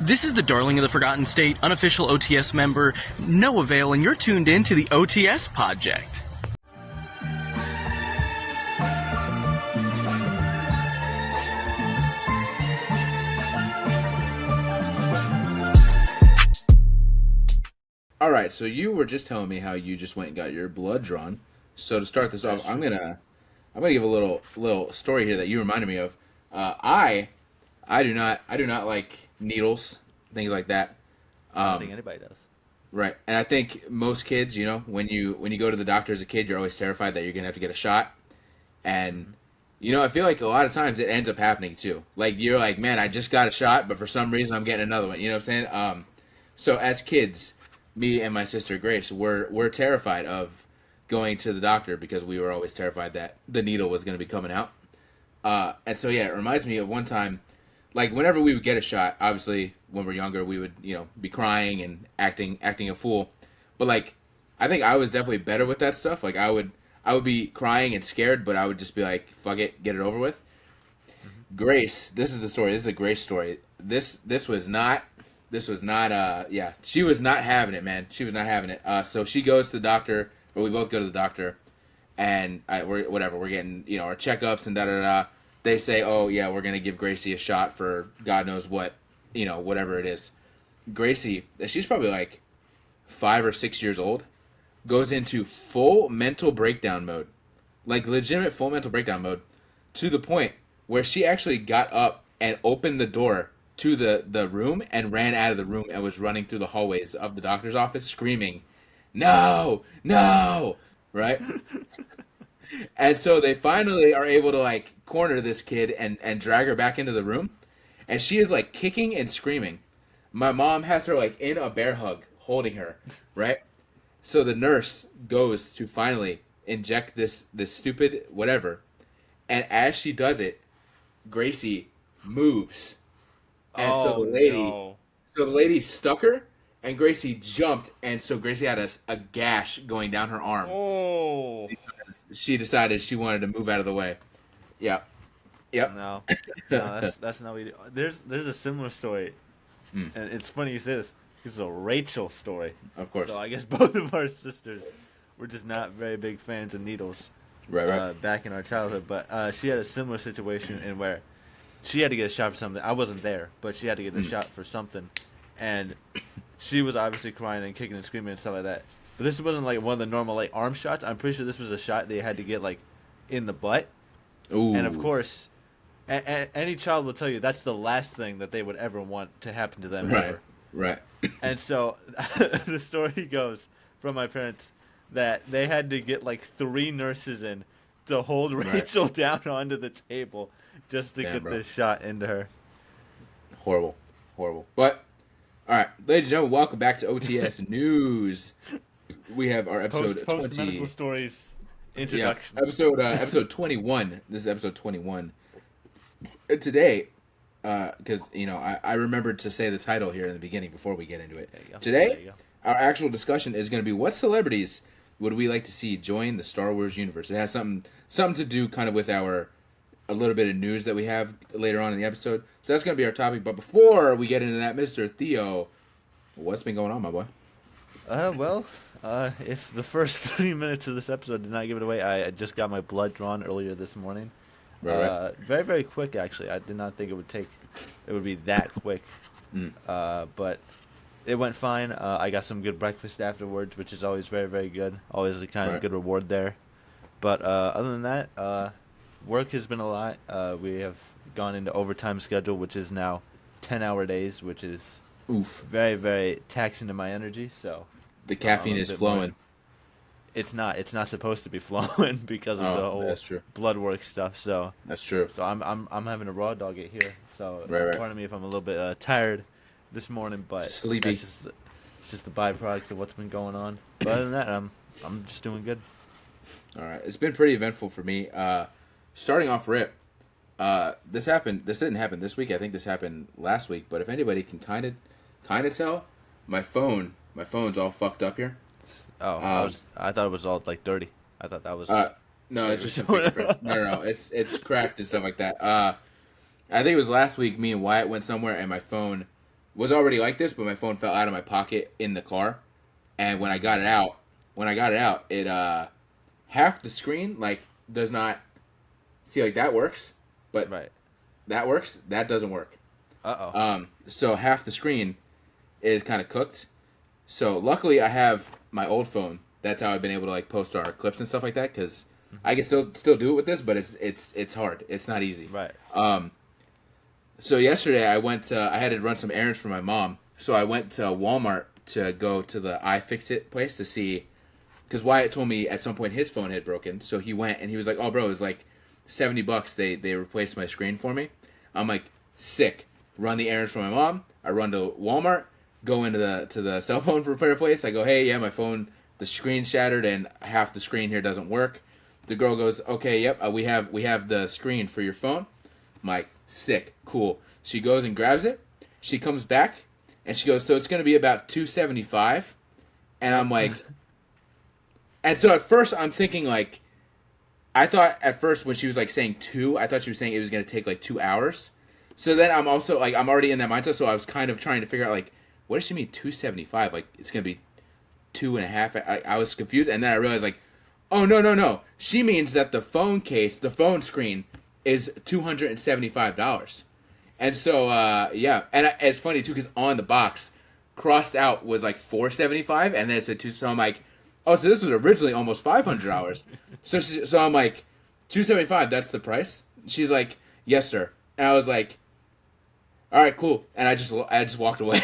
This is the Darling of the Forgotten State, unofficial OTS member, Noah Vale, and you're tuned in to the OTS Project. All right, so you were just telling me how you just went and got your blood drawn. So to start this off, I'm gonna give a little story here that you reminded me of. I do not like needles, things like that. I don't think anybody does. Right, and I think most kids, when you go to the doctor as a kid, you're always terrified that you're gonna have to get a shot, and I feel like a lot of times it ends up happening too. Like you're like, man, I just got a shot, but for some reason I'm getting another one. You know what I'm saying? So as kids, me and my sister Grace, we're terrified of going to the doctor because we were always terrified that the needle was going to be coming out. And so yeah, it reminds me of one time, like whenever we would get a shot, obviously when we're younger we would be crying and acting a fool, but like I think I was definitely better with that stuff. Like I would be crying and scared, but I would just be like, fuck it, get it over with. Grace, this is the story. This is a Grace story. This was not. She was not having it, man. She was not having it. So she goes to the doctor, or we both go to the doctor, and we're getting, our checkups and da-da-da. They say, oh, yeah, we're going to give Gracie a shot for God knows what, whatever it is. Gracie, she's probably like 5 or 6 years old, goes into full mental breakdown mode. Like legitimate full mental breakdown mode, to the point where she actually got up and opened the door to the room and ran out of the room and was running through the hallways of the doctor's office screaming, no, right? And so they finally are able to like corner this kid and drag her back into the room, and she is like kicking and screaming. My mom has her like in a bear hug holding her, right? So the nurse goes to finally inject this stupid whatever, and as she does it, Gracie moves. And so the lady stuck her, and Gracie jumped, and so Gracie had a gash going down her arm. Oh, because she decided she wanted to move out of the way. Yep. no, that's not what we do. There's a similar story, and it's funny you say this. This is a Rachel story. Of course. So I guess both of our sisters were just not very big fans of needles. Right. Back in our childhood, but she had a similar situation in where she had to get a shot for something. I wasn't there, but she had to get a shot for something, and she was obviously crying and kicking and screaming and stuff like that. But this wasn't like one of the normal like arm shots. I'm pretty sure this was a shot they had to get like in the butt. Ooh. And of course, any child will tell you that's the last thing that they would ever want to happen to them ever. Right. And so the story goes from my parents that they had to get like 3 nurses in to hold Rachel down onto the table just to get this shot into her. Horrible. But, all right, ladies and gentlemen, welcome back to OTS News. We have our episode 20. Medical stories introduction. Yeah, episode 21. This is episode 21. And today, because, I remembered to say the title here in the beginning before we get into it. Today, our actual discussion is going to be what celebrities would we like to see join the Star Wars universe. It has something to do kind of with a little bit of news that we have later on in the episode. So that's going to be our topic. But before we get into that, Mr. Theo, what's been going on, my boy? If the first 30 minutes of this episode did not give it away, I just got my blood drawn earlier this morning. Right. Very, very quick, actually. I did not think it would be that quick. But it went fine. I got some good breakfast afterwards, which is always very, very good. Always a kind of good reward there. But other than that, work has been a lot. We have gone into overtime schedule, which is now 10-hour days, which is very, very taxing to my energy. So the caffeine is flowing. It's not supposed to be flowing because of the whole blood work stuff. So that's true. So I'm having a raw dog it here. So right. Pardon me if I'm a little bit tired this morning, but sleepy. It's just the byproducts of what's been going on. But other than that, I'm just doing good. All right, it's been pretty eventful for me. Starting off rip, this didn't happen this week. I think this happened last week. But if anybody can kind of tell, my phone's all fucked up here. Oh, I thought it was all like dirty. I thought that was. No, it's just no. It's cracked and stuff like that. I think it was last week. Me and Wyatt went somewhere, and my phone was already like this, but my phone fell out of my pocket in the car, and when I got it out, it half the screen like does not see like that works, but Right. that works. That doesn't work. Uh-oh. So half the screen is kind of cooked. So luckily, I have my old phone. That's how I've been able to like post our clips and stuff like that. Because I can still do it with this, but it's hard. It's not easy. Right. So yesterday I had to run some errands for my mom. So I went to Walmart to go to the iFixit place to see, because Wyatt told me at some point his phone had broken. So he went and he was like, "Oh, bro, it was like $70. They replaced my screen for me." I'm like, sick. Run the errands for my mom. I run to Walmart, go into the cell phone repair place. I go, "Hey, yeah, my phone, the screen shattered and half the screen here doesn't work." The girl goes, "Okay, yep, we have the screen for your phone." I'm like, sick, cool. She goes and grabs it. She comes back and she goes, "So it's going to be about $275." And I'm like, and so at first I'm thinking like, I thought at first when she was like saying two, I thought she was saying it was going to take like 2 hours. So then I'm also like, I'm already in that mindset. So I was kind of trying to figure out like, what does she mean 275? Like it's going to be 2.5. I was confused. And then I realized like, oh, no. She means that the phone case, the phone screen is $275. And so, yeah. And it's funny too, because on the box, crossed out was like $475. And then it said two. So I'm like, oh, so this was originally almost $500. So I'm like, $275, that's the price? She's like, yes, sir. And I was like, all right, cool. And I just walked away.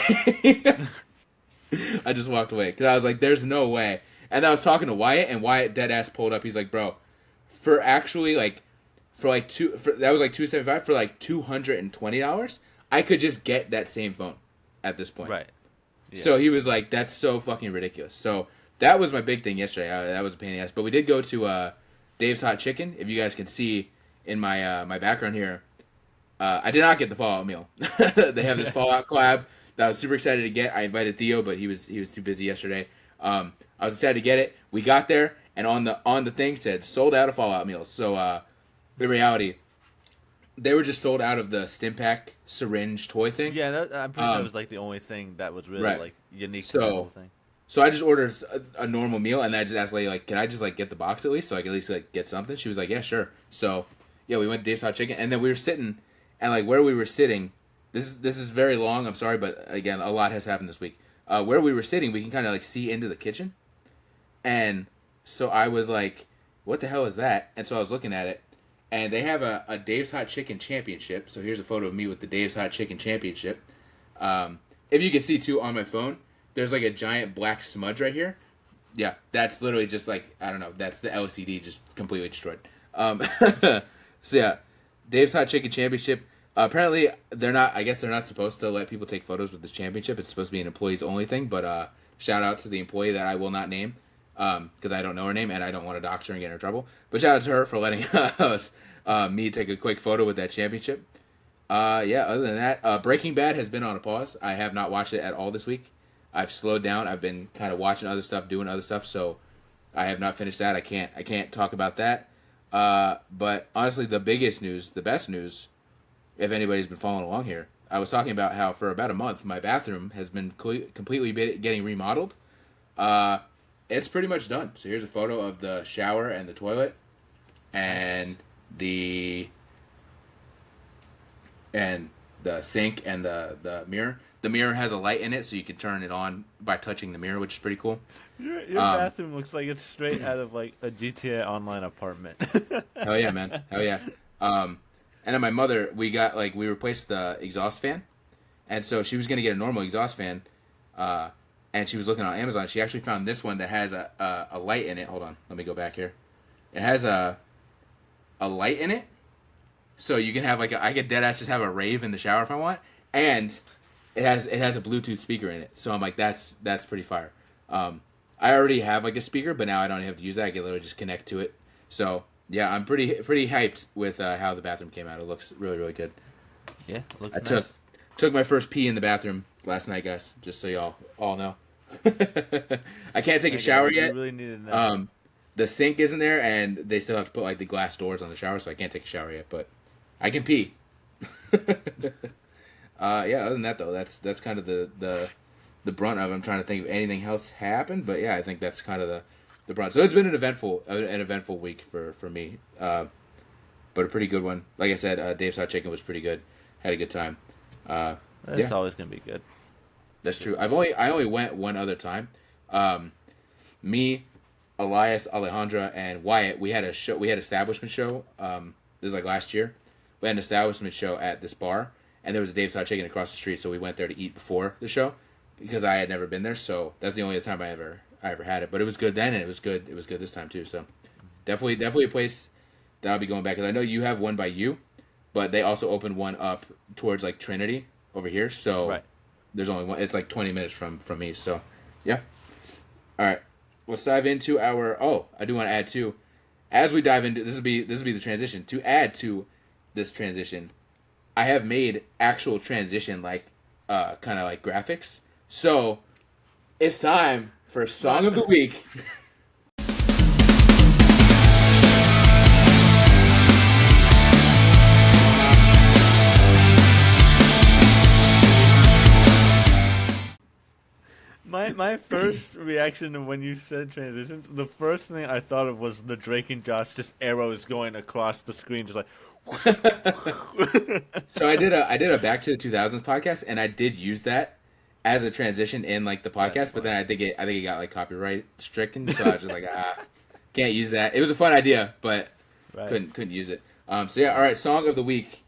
I just walked away because I was like, there's no way. And I was talking to Wyatt, and Wyatt dead ass pulled up. He's like, bro, for actually like, that was like $275 for like $220. I could just get that same phone at this point. Right. Yeah. So he was like, that's so fucking ridiculous. So that was my big thing yesterday. That was a pain in the ass. But we did go to Dave's Hot Chicken. If you guys can see in my my background here, I did not get the Fallout meal. They have this Fallout collab that I was super excited to get. I invited Theo, but he was too busy yesterday. I was excited to get it. We got there, and on the thing said sold out of Fallout meals. So in reality, they were just sold out of the Stimpack syringe toy thing. Yeah, I'm pretty sure that was like the only thing that was really right. like unique to the whole thing. So I just ordered a normal meal, and then I just asked Lady, like, can I just like get the box at least, so I can at least like get something? She was like, yeah, sure. So yeah, we went to Dave's Hot Chicken, and then we were sitting, and like where we were sitting, this is very long. I'm sorry, but again, a lot has happened this week. Where we were sitting, we can kind of like see into the kitchen, and so I was like, what the hell is that? And so I was looking at it, and they have a Dave's Hot Chicken Championship. So here's a photo of me with the Dave's Hot Chicken Championship. If you can see too on my phone, there's like a giant black smudge right here. Yeah, that's literally just like, I don't know, that's the LCD just completely destroyed. So yeah, Dave's Hot Chicken Championship. Apparently I guess they're not supposed to let people take photos with this championship. It's supposed to be an employees only thing, but shout out to the employee that I will not name, because I don't know her name and I don't want to dox her and get her in trouble. But shout out to her for letting us, me take a quick photo with that championship. Yeah, other than that, Breaking Bad has been on a pause. I have not watched it at all this week. I've slowed down. I've been kind of watching other stuff, doing other stuff, so I have not finished that. I can't talk about that. But honestly, the biggest news, the best news, if anybody's been following along here, I was talking about how for about a month my bathroom has been completely getting remodeled. It's pretty much done. So here's a photo of the shower and the toilet, and the sink and the mirror. The mirror has a light in it, so you can turn it on by touching the mirror, which is pretty cool. Your bathroom looks like it's straight out of like a GTA Online apartment. Hell yeah, man. Hell yeah. And then my mother, we replaced the exhaust fan, and so she was gonna get a normal exhaust fan, and she was looking on Amazon. She actually found this one that has a light in it. Hold on, let me go back here. It has a light in it, so you can have I could deadass just have a rave in the shower if I want, and it has a Bluetooth speaker in it. So I'm like, that's pretty fire. I already have like a speaker, but now I don't have to use that. I can literally just connect to it. So yeah, I'm pretty hyped with how the bathroom came out. It looks really, really good. Yeah, it looks I nice. took my first pee in the bathroom last night, guys. Just so y'all all know. I can't take a shower yet. Really needed that. The sink isn't there, and they still have to put like the glass doors on the shower, so I can't take a shower yet. But I can pee. Yeah. Other than that, though, that's kind of the brunt of it. I'm trying to think if anything else happened, but yeah, I think that's kind of the brunt. So it's been an eventful week for me, but a pretty good one. Like I said, Dave's Hot Chicken was pretty good. Had a good time. It's always gonna be good. That's true. I only went one other time. Me, Elias, Alejandra, and Wyatt. We had a show. We had an establishment show. This was like last year. We had an establishment show at this bar, and there was a Dave's Hot Chicken across the street. So we went there to eat before the show because I had never been there. So that's the only time I ever had it. But it was good then, and it was good this time too. So definitely a place that I'll be going back. Because I know you have one by you, but they also opened one up towards like Trinity over here. So Right. There's only one. It's like 20 minutes from me. So yeah. All right. Let's dive into our. Oh, I do want to add too. As we dive into this will be the transition. To add to this transition, I have made actual transition like kind of like graphics. So it's time for Song of the Week. My first reaction to when you said transitions, the first thing I thought of was the Drake and Josh just arrows going across the screen, just like. So I did a Back to the 2000s podcast, and I did use that as a transition in like the podcast, but then I think it got like copyright stricken, so I was just like can't use that. It was a fun idea, but couldn't use it. So yeah, all right, Song of the Week,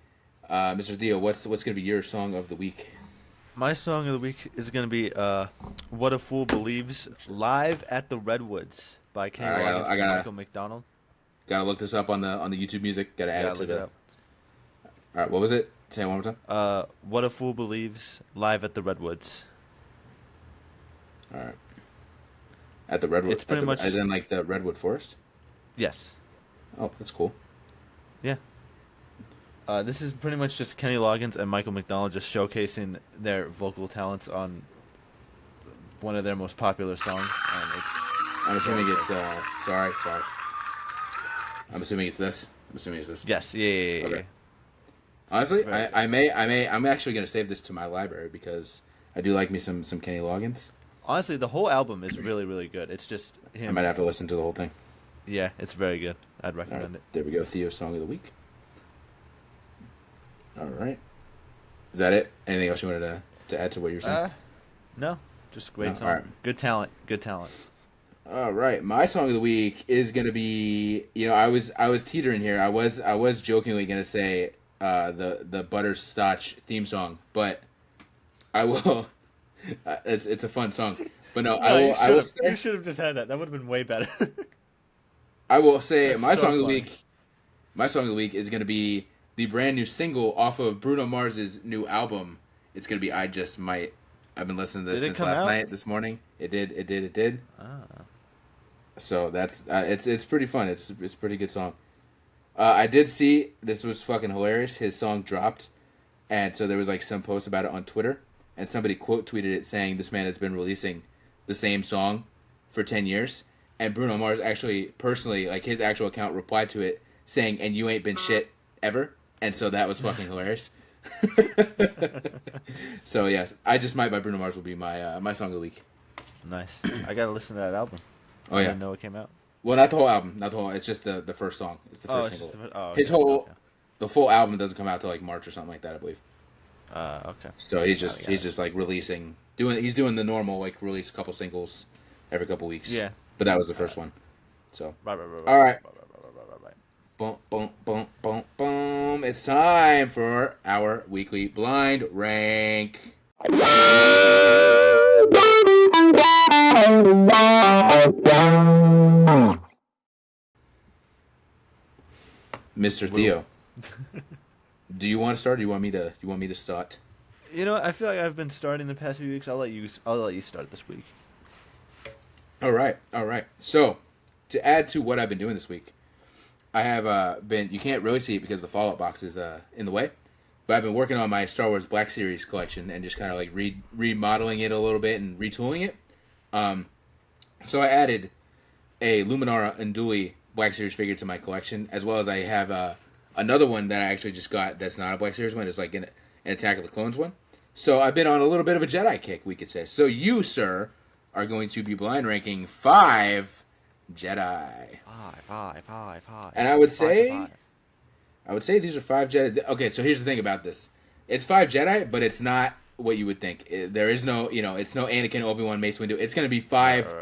Mr. Theo, what's gonna be your Song of the Week? My song of the week is going to be What a Fool Believes, live at the Redwoods by Kenny Loggins and Michael McDonald. Gotta look this up on the YouTube Music. Gotta add it to the... All right, what was it? Say it one more time. What a Fool Believes, live at the Redwoods. All right. At the Redwood... It's pretty much... As in like the Redwood Forest? Yes. Oh, that's cool. Yeah. This is pretty much just Kenny Loggins and Michael McDonald just showcasing their vocal talents on one of their most popular songs. And I'm assuming it's sorry. I'm assuming it's this. Yes, yeah. Okay. Honestly, I'm actually gonna save this to my library because I do like me some Kenny Loggins. Honestly, the whole album is really, really good. It's just him. I might have to listen to the whole thing. Yeah, it's very good. I'd recommend it. There we go. Theo's Song of the Week. All right. Is that it? Anything else you wanted to add to what you were saying? No, just great song. All right. Good talent. All right. My Song of the Week is gonna be. I was teetering here. I was jokingly gonna say the Butterscotch theme song, but I will. It's a fun song, but no, I will. You should have just had that. That would have been way better. I will say That's my so song of the funny. week. My Song of the Week is gonna be the brand new single off of Bruno Mars's new album. It's gonna be I Just Might. I've been listening to this since last night, this morning. It did. Ah. So that's it's pretty fun. It's a pretty good song. I did see this was fucking hilarious. His song dropped, and so there was like some post about it on Twitter, and somebody quote tweeted it saying this man has been releasing the same song for 10 years, and Bruno Mars actually personally like his actual account replied to it saying, "And you ain't been shit ever." And so that was fucking hilarious. So yeah, I Just Might by Bruno Mars will be my Song of the Week. Nice. I gotta listen to that album. Oh I yeah. didn't know it came out. Well, not the whole album. It's just the first song. It's the first single. Okay. The full album doesn't come out till like March or something like that, I believe. Okay. So he's just like releasing, he's doing the normal like release a couple singles every couple weeks. Yeah. But that was the first one. So Right. all right. Boom, boom, boom, boom, boom. It's time for our weekly blind rank. Mr. Theo, do you want to start? Or do you want me to start? I feel like I've been starting the past few weeks. I'll let you start this week. All right. So, to add to what I've been doing this week, I have been. You can't really see it because the follow-up box is in the way, but I've been working on my Star Wars Black Series collection and just kind of like remodeling it a little bit and retooling it. So I added a Luminara Unduli Black Series figure to my collection, as well as I have another one that I actually just got that's not a Black Series one. It's like an Attack of the Clones one. So I've been on a little bit of a Jedi kick, we could say. So you, sir, are going to be blind ranking 5 Jedi. Five. And I would Five say, to five. these are 5 Jedi. Okay, so here's the thing about this: it's 5 Jedi, but it's not what you would think. There is no, it's no Anakin, Obi-Wan, Mace Windu. It's going to be 5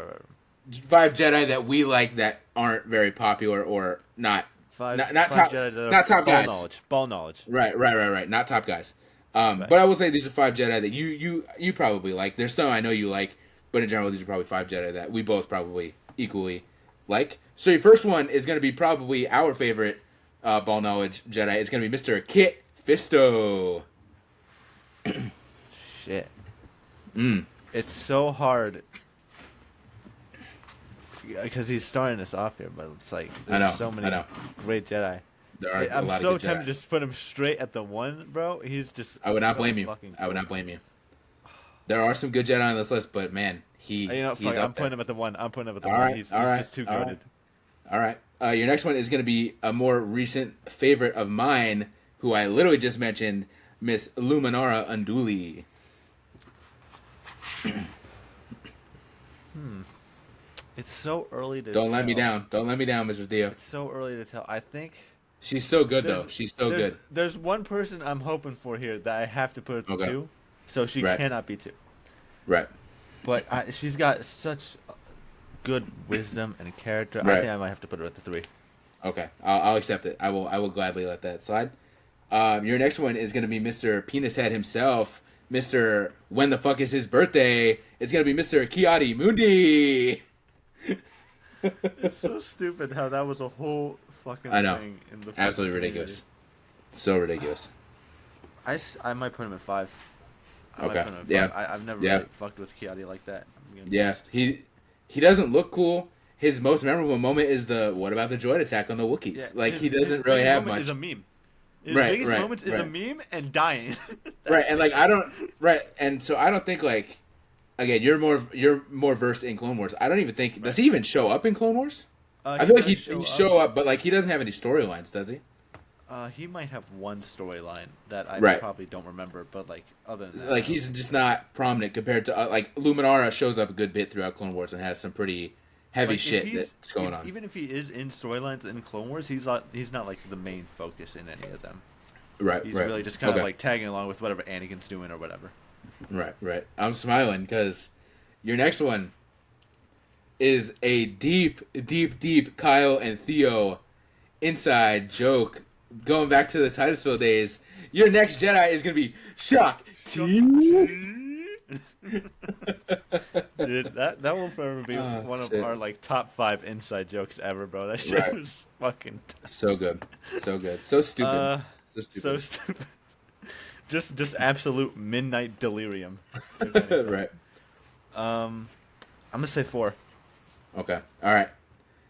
Jedi that we like that aren't very popular or not. Five Not top, Jedi that are not top guys. Ball knowledge. Right. Not top guys. Right. But I will say these are 5 Jedi that you probably like. There's some I know you like, but in general, these are probably 5 Jedi that we both probably equally like. So your first one is going to be probably our favorite ball knowledge Jedi. It's going to be Mr. Kit Fisto. Shit. It's so hard. Because he's starting us off here, but it's like there's so many great Jedi. There are I'm a lot so of good tempted Jedi. to just put him straight at the 1, bro. He's just. I would not so blame you. fucking I would cool. not blame you. There are some good Jedi on this list, but man, he's fuck it, I'm up putting there. him at the 1. I'm putting him at the All 1. right, He's all right, just too all goated. All right. Your next one is going to be a more recent favorite of mine, who I literally just mentioned, Miss Luminara Unduli. It's so early to Don't let me tell. down. Don't let me down, Mr. Theo. It's so early to tell. I think She's so good, though. there's- She's so good. There's one person I'm hoping for here that I have to put at the Okay. 2, so she Right. cannot be 2. Right. But she's got such good wisdom and character. I Right. think I might have to put her at the 3. Okay. I'll accept it. I will gladly let that slide. Your next one is going to be Mr. Penis Head himself. Mr. When the fuck is his birthday? It's going to be Mr. Kiadi Mundi. It's so stupid how that was a whole fucking I know. thing in the fucking Absolutely community. ridiculous. So ridiculous. I might put him at 5. Okay. Yeah. I've never Yeah. really fucked with Kiadi like that. I'm gonna be Yeah. honest. He doesn't look cool. His most memorable moment is the what about the droid attack on the Wookiees? Yeah, Like, his- he doesn't his really biggest have moment much. Is a meme. His Right, biggest right, moments is a right. meme and dying. Right, and like and so I don't think like again you're more versed in Clone Wars. I don't even think does he even show up in Clone Wars? I feel like he show up, but like he doesn't have any storylines, does he? He might have one storyline that I Right. probably don't remember, but like other than that, Like he's just not prominent compared to like Luminara shows up a good bit throughout Clone Wars and has some pretty heavy like, if shit he's- that's going on. Even if he is in storylines in Clone Wars, he's not like the main focus in any of them. Right, He's right. really just kind Okay. of like tagging along with whatever Anakin's doing or whatever. Right. I'm smiling because your next one is a deep Kyle and Theo inside joke going back to the Titusville days. Your next Jedi is going to be Shock T. Dude, that will forever be Oh, one of shit. our like top 5 inside jokes ever, bro. That shit Right. was fucking So good. So stupid. So stupid. so stupid. Just absolute midnight delirium. if anything. Right. I'm gonna say 4. Okay. All right.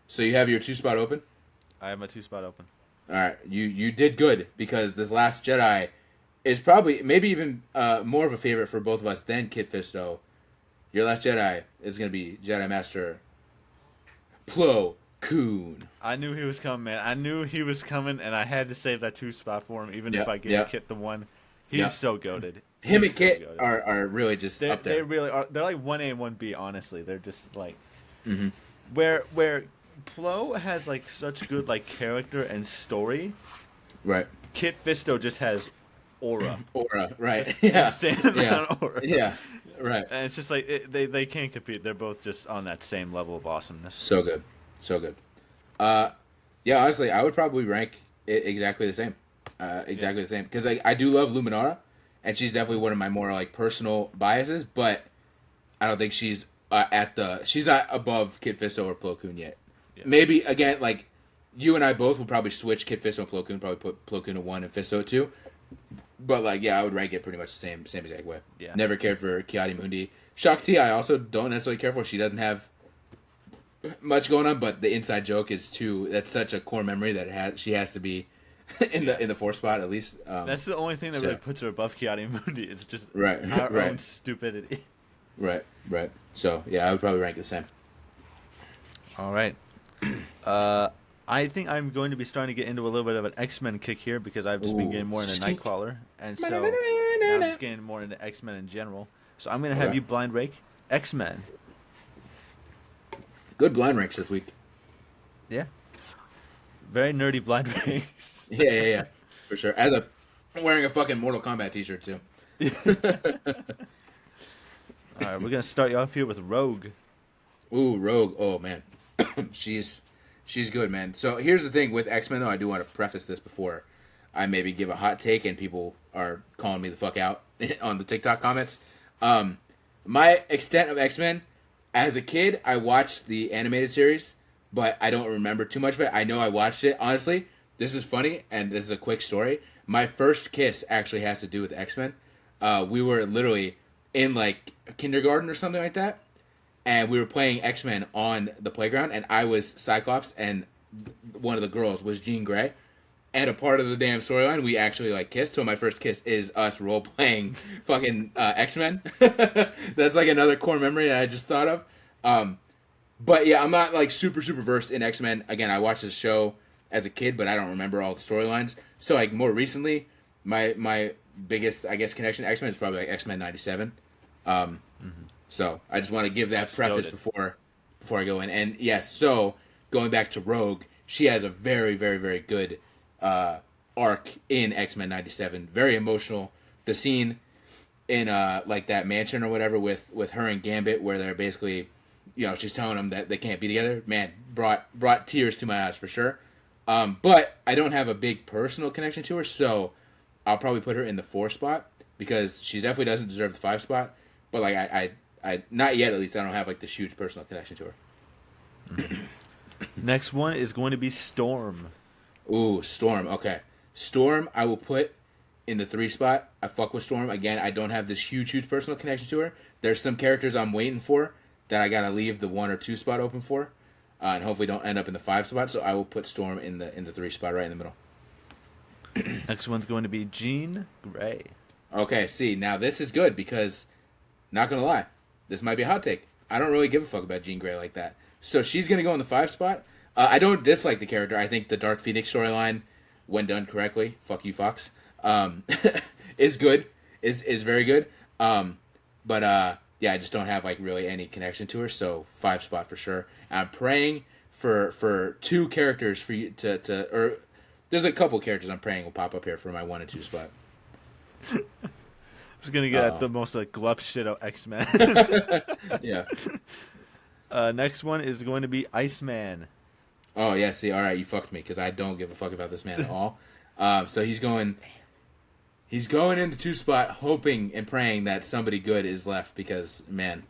So you have your 2 spot open? I have my 2 spot open. All right. You did good because this Last Jedi is probably maybe even more of a favorite for both of us than Kit Fisto. Your Last Jedi is going to be Jedi Master Plo Koon. I knew he was coming, man. I knew he was coming, and I had to save that 2 spot for him, even Yep, if I gave yep. Kit the 1. He's Yep. so goated. Him He's and Kit so goated. are really just They up there. really are. They're like 1A and 1B, honestly. They're just like Mhm. where Plo has like such good like character and story. Right. Kit Fisto just has aura. Aura. Right. Yeah. Insane amount Yeah. of aura. Yeah. Right. And it's just like they can't compete. They're both just on that same level of awesomeness. So good. So good. Yeah, honestly, I would probably rank it exactly the same. Exactly the same. Because I do love Luminara, and she's definitely one of my more like personal biases, but I don't think she's she's not above Kit Fisto or Plo Koon yet. Yeah. Maybe, again, like, you and I both would probably switch Kit Fisto and Plo Koon, probably put Plo Koon at 1 and Fisto at 2. But, like, yeah, I would rank it pretty much the same exact way. Yeah. Never cared for Kiadi Mundi. Shakti, I also don't necessarily care for. She doesn't have much going on, but the inside joke is too. That's such a core memory that she has to be in the 4 spot at least. That's the only thing that so- really puts her above Kiadi Mundi. It's just Right, our right. own stupidity. Right. So yeah, I would probably rank it the same. All right. I think I'm going to be starting to get into a little bit of an X-Men kick here because I've just been Ooh, getting more into stink. Nightcrawler, and so I'm just getting more into X-Men in general. So I'm gonna have you blind rank X-Men. Good blind ranks this week. Yeah. Very nerdy blind ranks. Yeah, for sure. I'm wearing a fucking Mortal Kombat t-shirt too. All right, we're gonna start you off here with Rogue. Ooh, Rogue. Oh man, she's good, man. So here's the thing with X-Men, though. I do want to preface this before I maybe give a hot take and people are calling me the fuck out on the TikTok comments. My extent of X-Men, as a kid, I watched the animated series, but I don't remember too much of it. I know I watched it. Honestly, this is funny, and this is a quick story. My first kiss actually has to do with X-Men. We were literally in like kindergarten or something like that, and we were playing X-Men on the playground, and I was Cyclops, and one of the girls was Jean Grey. And a part of the damn storyline, we actually like kissed. So my first kiss is us role playing fucking X-Men. That's like another core memory that I just thought of. But yeah, I'm not like super versed in X-Men. Again, I watched the show as a kid, but I don't remember all the storylines. So like more recently, my biggest, I guess, connection to X-Men is probably like X-Men 97. So I just want to give that preface before I go in. And yes, so going back to Rogue, she has a very good arc in X-Men 97. Very emotional. The scene in like that mansion or whatever with her and Gambit, where they're basically, you know, she's telling them that they can't be together. Man, brought tears to my eyes for sure. But I don't have a big personal connection to her, so I'll probably put her in the 4 spot because she definitely doesn't deserve the 5 spot. But like I not yet, at least I don't have like this huge personal connection to her. Next one is going to be Storm. Ooh, Storm. Okay, Storm. I will put in the 3 spot. I fuck with Storm. Again, I don't have this huge personal connection to her. There's some characters I'm waiting for that I gotta leave the 1 or 2 spot open for, and hopefully don't end up in the 5 spot. So I will put Storm in the 3 spot, right in the middle. Next one's going to be Jean Grey. Okay, see, now this is good because, not gonna lie, this might be a hot take. I don't really give a fuck about Jean Grey like that. So she's gonna go in the 5 spot. I don't dislike the character. I think the Dark Phoenix storyline, when done correctly, fuck you, Fox, is good. Is very good. But yeah, I just don't have like really any connection to her. So 5 spot for sure. And I'm praying for 2 characters for you or there's a couple characters I'm praying will pop up here for my 1 and 2 spot. I was gonna get at the most like glup shit of X-Men. Yeah. Next one is going to be Iceman. Oh yeah, see, all right, you fucked me because I don't give a fuck about this man at all. So he's going into 2 spot, hoping and praying that somebody good is left because man,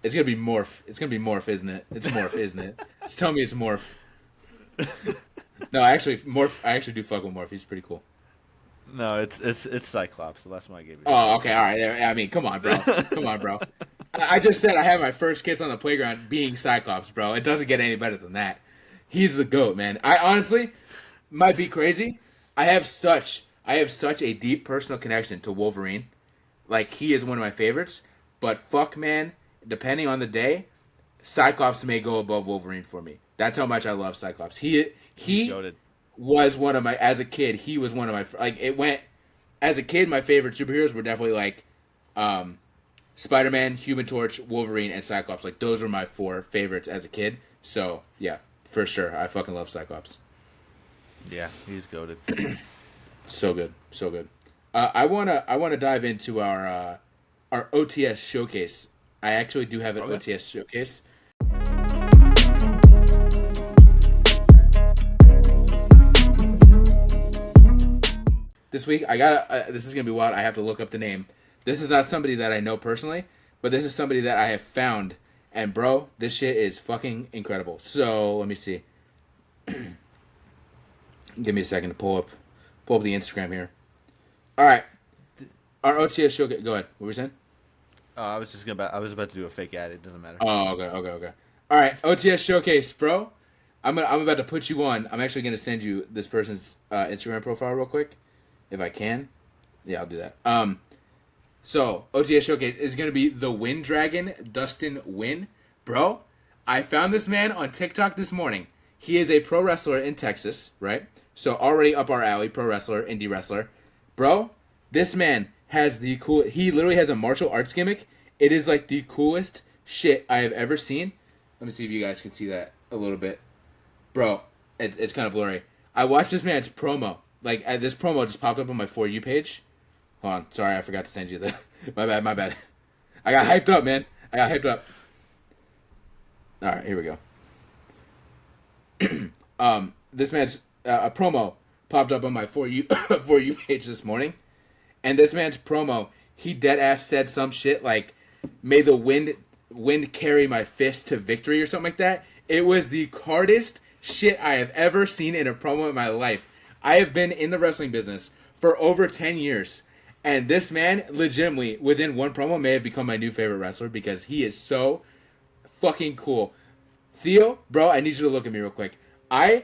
it's gonna be Morph. It's gonna be Morph, isn't it? It's Morph, isn't it? Just tell me it's Morph. No, actually, Morph. I actually do fuck with Morph. He's pretty cool. No, it's Cyclops. The last one I gave you. Oh, okay, all right. I mean, come on, bro. Come on, bro. I just said I had my first kiss on the playground being Cyclops, bro. It doesn't get any better than that. He's the GOAT, man. I honestly might be crazy. I have such a deep personal connection to Wolverine. Like, he is one of my favorites. But fuck, man, depending on the day, Cyclops may go above Wolverine for me. That's how much I love Cyclops. He was one of my, as a kid, he was one of my, like, it went, as a kid, my favorite superheroes were definitely, like, Spider-Man, Human Torch, Wolverine, and Cyclops. Like, those were my 4 favorites as a kid. So, yeah, for sure. I fucking love Cyclops. Yeah, he's goated. So good. So good. I wanna dive into our OTS showcase. I actually do have an OTS showcase. This week, I gotta. This is gonna be wild. I have to look up the name. This is not somebody that I know personally, but this is somebody that I have found. And bro, this shit is fucking incredible. So let me see. Give me a second to pull up the Instagram here. All right, our OTS showcase. Go ahead. What were you saying? I was about to do a fake ad. It doesn't matter. Oh, okay. All right, OTS showcase, bro. I'm about to put you on. I'm actually gonna send you this person's Instagram profile real quick, if I can. Yeah, I'll do that. So OTS showcase is gonna be the Wind Dragon, Dustin Wynn, bro. I found this man on TikTok this morning. He is a pro wrestler in Texas, right? So already up our alley, pro wrestler, indie wrestler, bro. This man has the cool. He literally has a martial arts gimmick. It is like the coolest shit I have ever seen. Let me see if you guys can see that a little bit, bro. It's kind of blurry. I watched this man's promo. Like this promo just popped up on my For You page. Hold on, sorry, I forgot to send you the. My bad. I got hyped up, man. I got hyped up. All right, here we go. This man's a promo popped up on my For You For You page this morning, and this man's promo, he dead ass said some shit like, "May the wind carry my fist to victory" or something like that. It was the hardest shit I have ever seen in a promo in my life. I have been in the wrestling business for over 10 years, and this man, legitimately, within one promo, may have become my new favorite wrestler because he is so fucking cool. Theo, bro, I need you to look at me real quick. I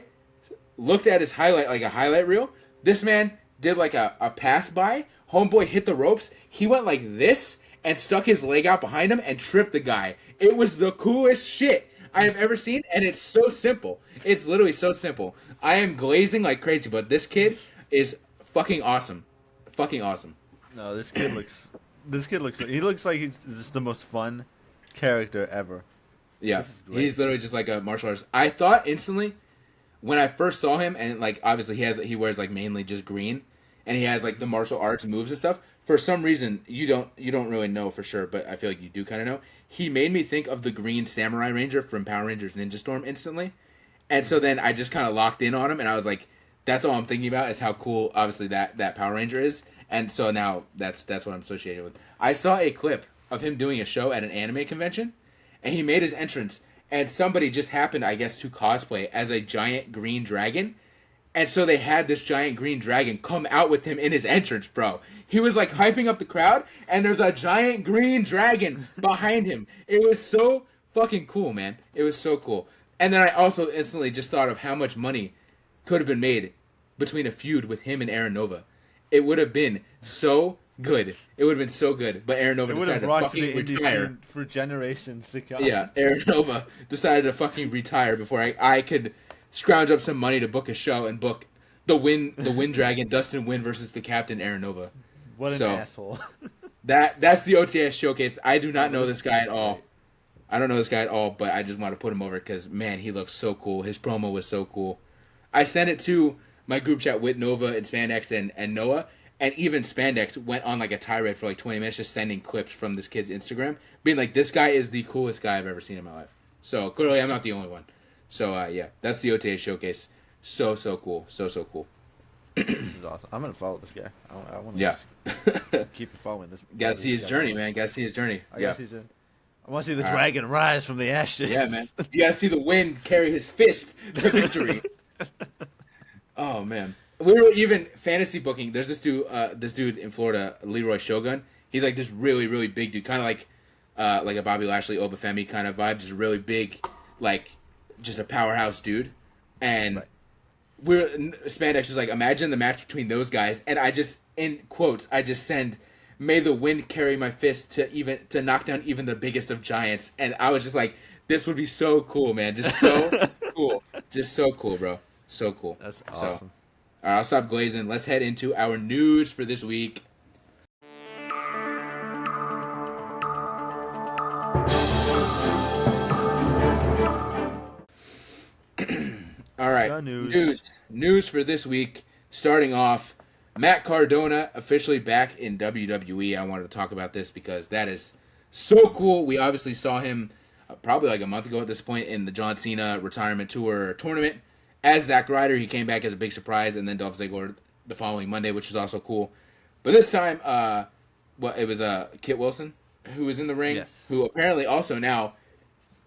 looked at his highlight, like a highlight reel. This man did like a pass by. Homeboy hit the ropes. He went like this and stuck his leg out behind him and tripped the guy. It was the coolest shit I have ever seen, and it's so simple. It's literally so simple. I am glazing like crazy, but this kid is fucking awesome. Fucking awesome. No, this kid looks. He looks like he's just the most fun character ever. Yeah, he's literally just like a martial artist. I thought instantly when I first saw him, and like obviously he wears like mainly just green, and he has like the martial arts moves and stuff. For some reason, you don't really know for sure, but I feel like you do kind of know. He made me think of the Green Samurai Ranger from Power Rangers Ninja Storm instantly, and so then I just kind of locked in on him, and I was like, that's all I'm thinking about is how cool, obviously that Power Ranger is, and so now that's what I'm associated with. I saw a clip of him doing a show at an anime convention, and he made his entrance, and somebody just happened, I guess, to cosplay as a giant green dragon. And so they had this giant green dragon come out with him in his entrance, bro. He was like hyping up the crowd, and there's a giant green dragon behind him. It was so fucking cool, man. It was so cool. And then I also instantly just thought of how much money could have been made between a feud with him and Aaron Nova. It would have been so good. It would have been so good. But Aaron Nova decided to fucking retire for generations to come. Yeah, Aaron Nova decided to fucking retire before I could scrounge up some money to book a show and book the Wind Dragon, Dustin Wynn versus the Captain Aaron Nova. What an asshole. That's the OTS showcase. I do not know this guy at all. I don't know this guy at all, but I just want to put him over because, man, he looks so cool. His promo was so cool. I sent it to my group chat with Nova and Spandex and Noah, and even Spandex went on like a tirade for like 20 minutes just sending clips from this kid's Instagram, being like, this guy is the coolest guy I've ever seen in my life. So, clearly, I'm not the only one. So, yeah, that's the OTA showcase. So cool. So cool. This is awesome. I'm going to follow this guy. I want to keep following this. Gotta see his journey, man. Gotta see his journey. I want to see the dragon rise from the ashes. Yeah, man. You gotta see the wind carry his fist to victory. Oh, man. We were even fantasy booking. There's this dude in Florida, Leroy Shogun. He's like this really, really big dude. Kind of like a Bobby Lashley, Obafemi kind of vibe. Just really big, like, just a powerhouse dude. And Spandex was like, imagine the match between those guys. And I just, in quotes, I just send, "May the wind carry my fist to knock down even the biggest of giants." And I was just like, this would be so cool, man. Just so cool. Just so cool, bro. So cool. That's awesome. All right, I'll stop glazing. Let's head into our news for this week. All right, news for this week. Starting off, Matt Cardona officially back in WWE. I wanted to talk about this because that is so cool. We obviously saw him probably like a month ago at this point in the John Cena Retirement Tour tournament as Zack Ryder. He came back as a big surprise, and then Dolph Ziggler the following Monday, which was also cool. But this time, it was Kit Wilson who was in the ring, who apparently also now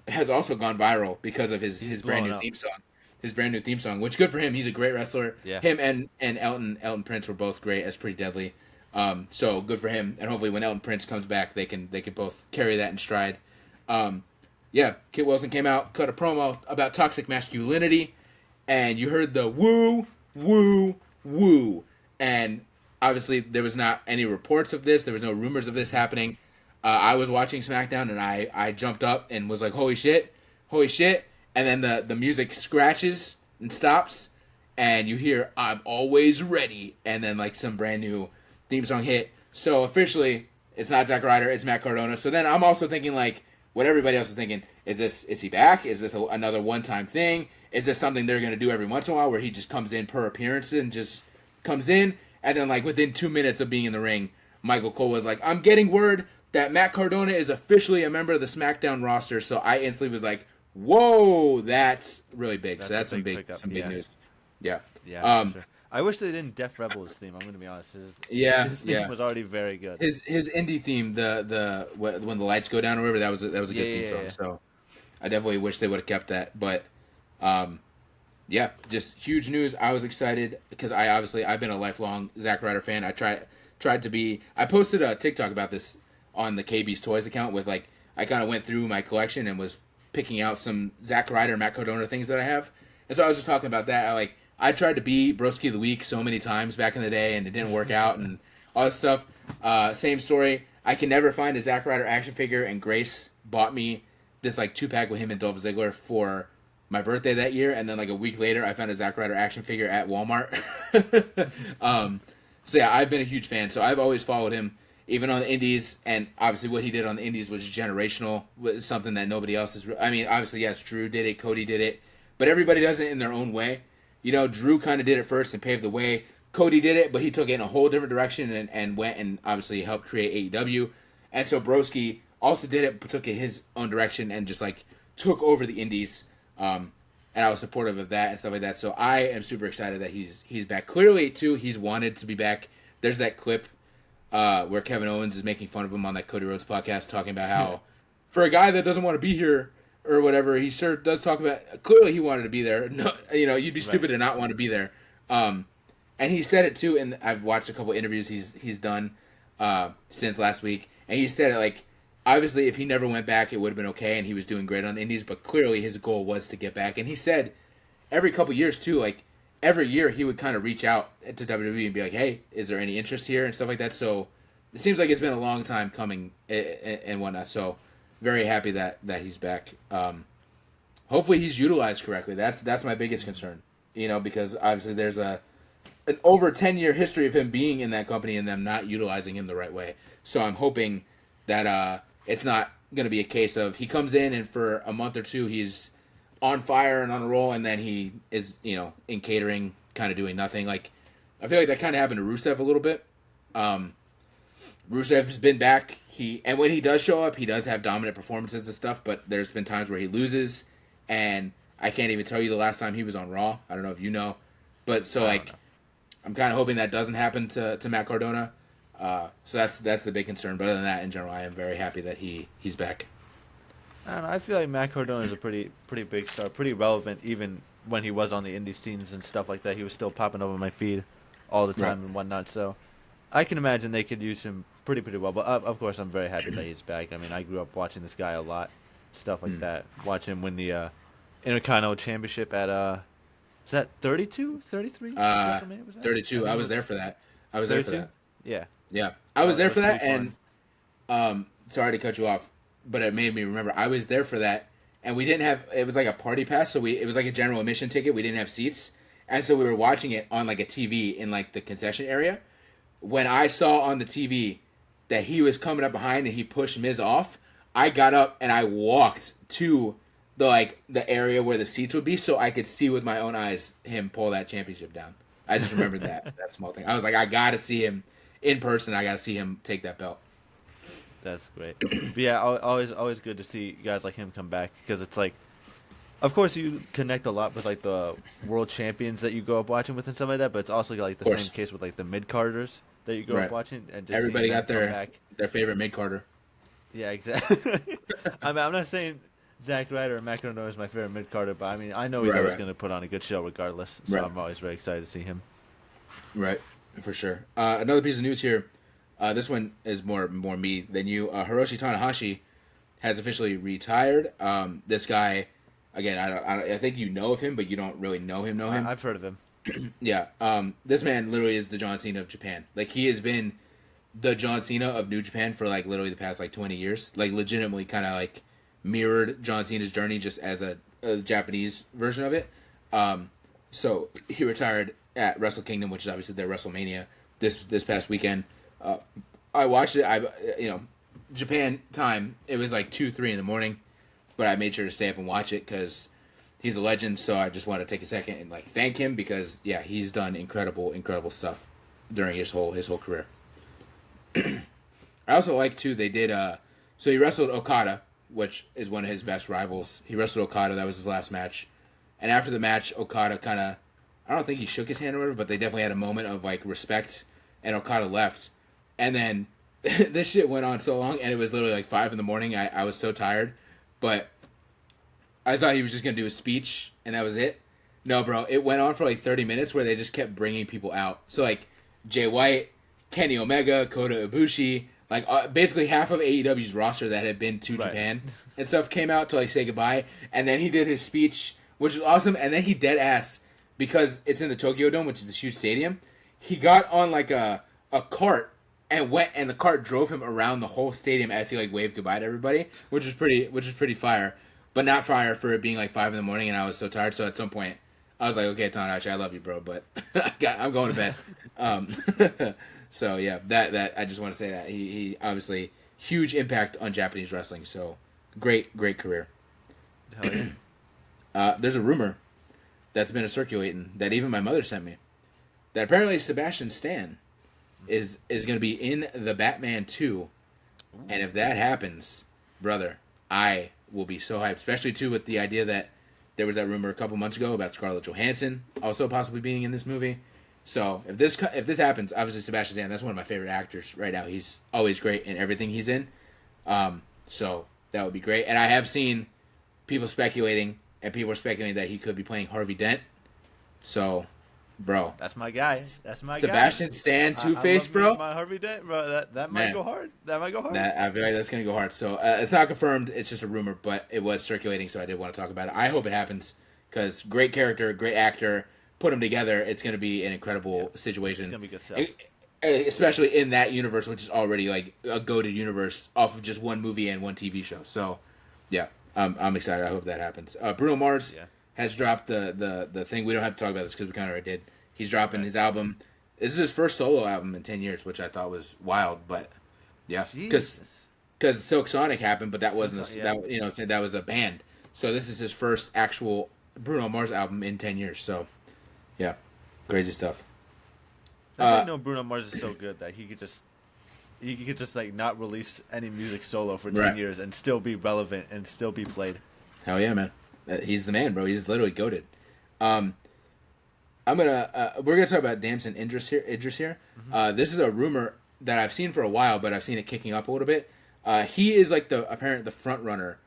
has also gone viral because of his brand new theme song. His brand new theme song, which good for him. He's a great wrestler. Yeah. Him and Elton Prince were both great as Pretty Deadly. So good for him. And hopefully when Elton Prince comes back, they can both carry that in stride. Kit Wilson came out, cut a promo about toxic masculinity, and you heard the woo, woo, woo. And obviously there was not any reports of this. There was no rumors of this happening. I was watching Smackdown, and I jumped up and was like, holy shit. And then the music scratches and stops, and you hear "I'm always ready," and then like some brand new theme song hit. So officially, it's not Zack Ryder, it's Matt Cardona. So then I'm also thinking like what everybody else is thinking. Is he back? Is this another one-time thing? Is this something they're going to do every once in a while where he just comes in per appearance and just comes in? And then like within 2 minutes of being in the ring, Michael Cole was like, I'm getting word that Matt Cardona is officially a member of the Smackdown roster. So I instantly was like, whoa, that's really big. So that's some big news. Yeah. Yeah, sure. I wish they didn't Def Rebel his theme. I'm going to be honest. His theme was already very good. His indie theme, the when the lights go down or whatever, that was a good theme song. Yeah. So I definitely wish they would have kept that. But yeah, just huge news. I was excited because I've been a lifelong Zack Ryder fan. I tried to be. I posted a TikTok about this on the KB's Toys account with like I kind of went through my collection and was picking out some Zack Ryder, Matt Cardona things that I have. And so I was just talking about that. I tried to be Broski of the Week so many times back in the day, and it didn't work out, and all this stuff. Same story. I can never find a Zack Ryder action figure, and Grace bought me this like 2-pack with him and Dolph Ziggler for my birthday that year, and then like a week later, I found a Zack Ryder action figure at Walmart. So yeah, I've been a huge fan. So I've always followed him, even on the Indies, and obviously what he did on the Indies was generational. Was something that nobody else is. I mean, obviously yes, Drew did it, Cody did it, but everybody does it in their own way. You know, Drew kind of did it first and paved the way. Cody did it, but he took it in a whole different direction and went and obviously helped create AEW. And so Broski also did it, but took it his own direction and just like took over the Indies. And I was supportive of that and stuff like that. So I am super excited that he's back. Clearly, too, he's wanted to be back. There's that clip where Kevin Owens is making fun of him on that Cody Rhodes podcast, talking about how for a guy that doesn't want to be here or whatever, he sure does talk about. Clearly, he wanted to be there. No, you know, you'd be stupid to not want to be there. And he said it too. And I've watched a couple interviews he's done since last week, and he said it like obviously if he never went back, it would have been okay, and he was doing great on the Indies. But clearly, his goal was to get back. And he said every couple years too, like every year he would kind of reach out to WWE and be like, "Hey, is there any interest here?" and stuff like that. So it seems like it's been a long time coming and whatnot. So very happy that he's back. Hopefully he's utilized correctly. That's my biggest concern. You know, because obviously there's an over 10-year history of him being in that company and them not utilizing him the right way. So I'm hoping that it's not going to be a case of he comes in and for a month or two he's on fire and on a roll, and then he is, you know, in catering, kind of doing nothing. Like I feel like that kind of happened to Rusev a little bit. Rusev's been back. And when he does show up, he does have dominant performances and stuff, but there's been times where he loses, and I can't even tell you the last time he was on Raw. I don't know if you know. But so like I'm kind of hoping that doesn't happen to Matt Cardona. So that's the big concern. But other than that, in general, I am very happy that he's back. And I feel like Matt Cardona is a pretty big star, pretty relevant even when he was on the indie scenes and stuff like that. He was still popping up on my feed all the time and whatnot. So I can imagine they could use him pretty well. But of course, I'm very happy that he's back. I mean, I grew up watching this guy a lot, stuff like that. Watch him win the Intercontinental Championship at was that 32, 33? 32. I was there for that. Yeah. Yeah. I was there for that, and sorry to cut you off, but it made me remember. I was there for that, and we didn't have. It was like a party pass, so it was like a general admission ticket. We didn't have seats, and so we were watching it on like a TV in like the concession area. When I saw on the TV that he was coming up behind and he pushed Miz off, I got up and I walked to the area where the seats would be, so I could see with my own eyes him pull that championship down. I just remembered that small thing. I was like, I gotta see him in person. I gotta see him take that belt. That's great. But yeah, always good to see guys like him come back, because it's like, of course you connect a lot with like the world champions that you grow up watching with and stuff like that, but it's also like the same case with like the mid-carders that you grow up watching, and just everybody got their favorite mid-carder. Yeah, exactly. I mean, I'm not saying Zack Ryder or Matt Cardona is my favorite mid-carder, but I mean, I know he's always going to put on a good show regardless, so I'm always very excited to see him. Right, for sure. Another piece of news here. This one is more me than you. Hiroshi Tanahashi has officially retired. This guy, again, I think you know of him, but you don't really know him. I've heard of him. Yeah. This man literally is the John Cena of Japan. Like, he has been the John Cena of New Japan for like literally the past like 20 years. Like, legitimately kind of like mirrored John Cena's journey just as a Japanese version of it. So he retired at Wrestle Kingdom, which is obviously their WrestleMania this past weekend. I watched it. Japan time. It was like 2, 3 in the morning, but I made sure to stay up and watch it because he's a legend. So I just want to take a second and like thank him because he's done incredible stuff during his whole career. I also like too. They did. So he wrestled Okada, which is one of his best rivals. He wrestled Okada. That was his last match. And after the match, Okada kind of, I don't think he shook his hand or whatever, but they definitely had a moment of like respect. And Okada left. And then this shit went on so long, and it was literally like 5 in the morning. I was so tired, but I thought he was just gonna do a speech and that was it. No, bro, it went on for like 30 minutes where they just kept bringing people out. So like Jay White, Kenny Omega, Kota Ibushi, like basically half of AEW's roster that had been to Japan and stuff came out to like say goodbye. And then he did his speech, which was awesome. And then he dead ass, because it's in the Tokyo Dome, which is this huge stadium. He got on like a cart and went, and the cart drove him around the whole stadium as he like waved goodbye to everybody, which was pretty fire, but not fire for it being like 5 in the morning and I was so tired. So at some point I was like, okay, Tanahashi, I love you, bro, but I'm going to bed. So yeah, that I just want to say that he obviously huge impact on Japanese wrestling. So great career. Hell yeah. There's a rumor that's been circulating that even my mother sent me that apparently Sebastian Stan is going to be in the Batman 2. And if that happens, brother, I will be so hyped, especially too with the idea that there was that rumor a couple months ago about Scarlett Johansson also possibly being in this movie. So if this happens, obviously Sebastian Stan, that's one of my favorite actors right now. He's always great in everything he's in. So that would be great. And I have seen people speculating, and people are speculating that he could be playing Harvey Dent. So, bro, that's my guy. That's my Sebastian guy. Stan, Two-Face, bro. My Harvey Dent, bro. That might go hard. That might go hard. I feel like that's gonna go hard. So it's not confirmed. It's just a rumor, but it was circulating, so I did want to talk about it. I hope it happens because great character, great actor. Put them together, it's gonna be an incredible situation. It's gonna be good stuff. Especially in that universe, which is already like a go-to universe off of just one movie and one TV show. So, yeah, I'm excited. I hope that happens. Bruno Mars has dropped the thing. We don't have to talk about this because we kind of already did. He's dropping his album. This is his first solo album in 10 years, which I thought was wild. But yeah, because Silk Sonic happened, but that wasn't that was a band. So this is his first actual Bruno Mars album in 10 years. So yeah, crazy stuff. I know Bruno Mars is so good that he could just like not release any music solo for 10 years and still be relevant and still be played. Hell yeah, man! He's the man, bro. He's literally goated. We're gonna talk about Damson Idris here. Mm-hmm. This is a rumor that I've seen for a while, but I've seen it kicking up a little bit. He is like the front runner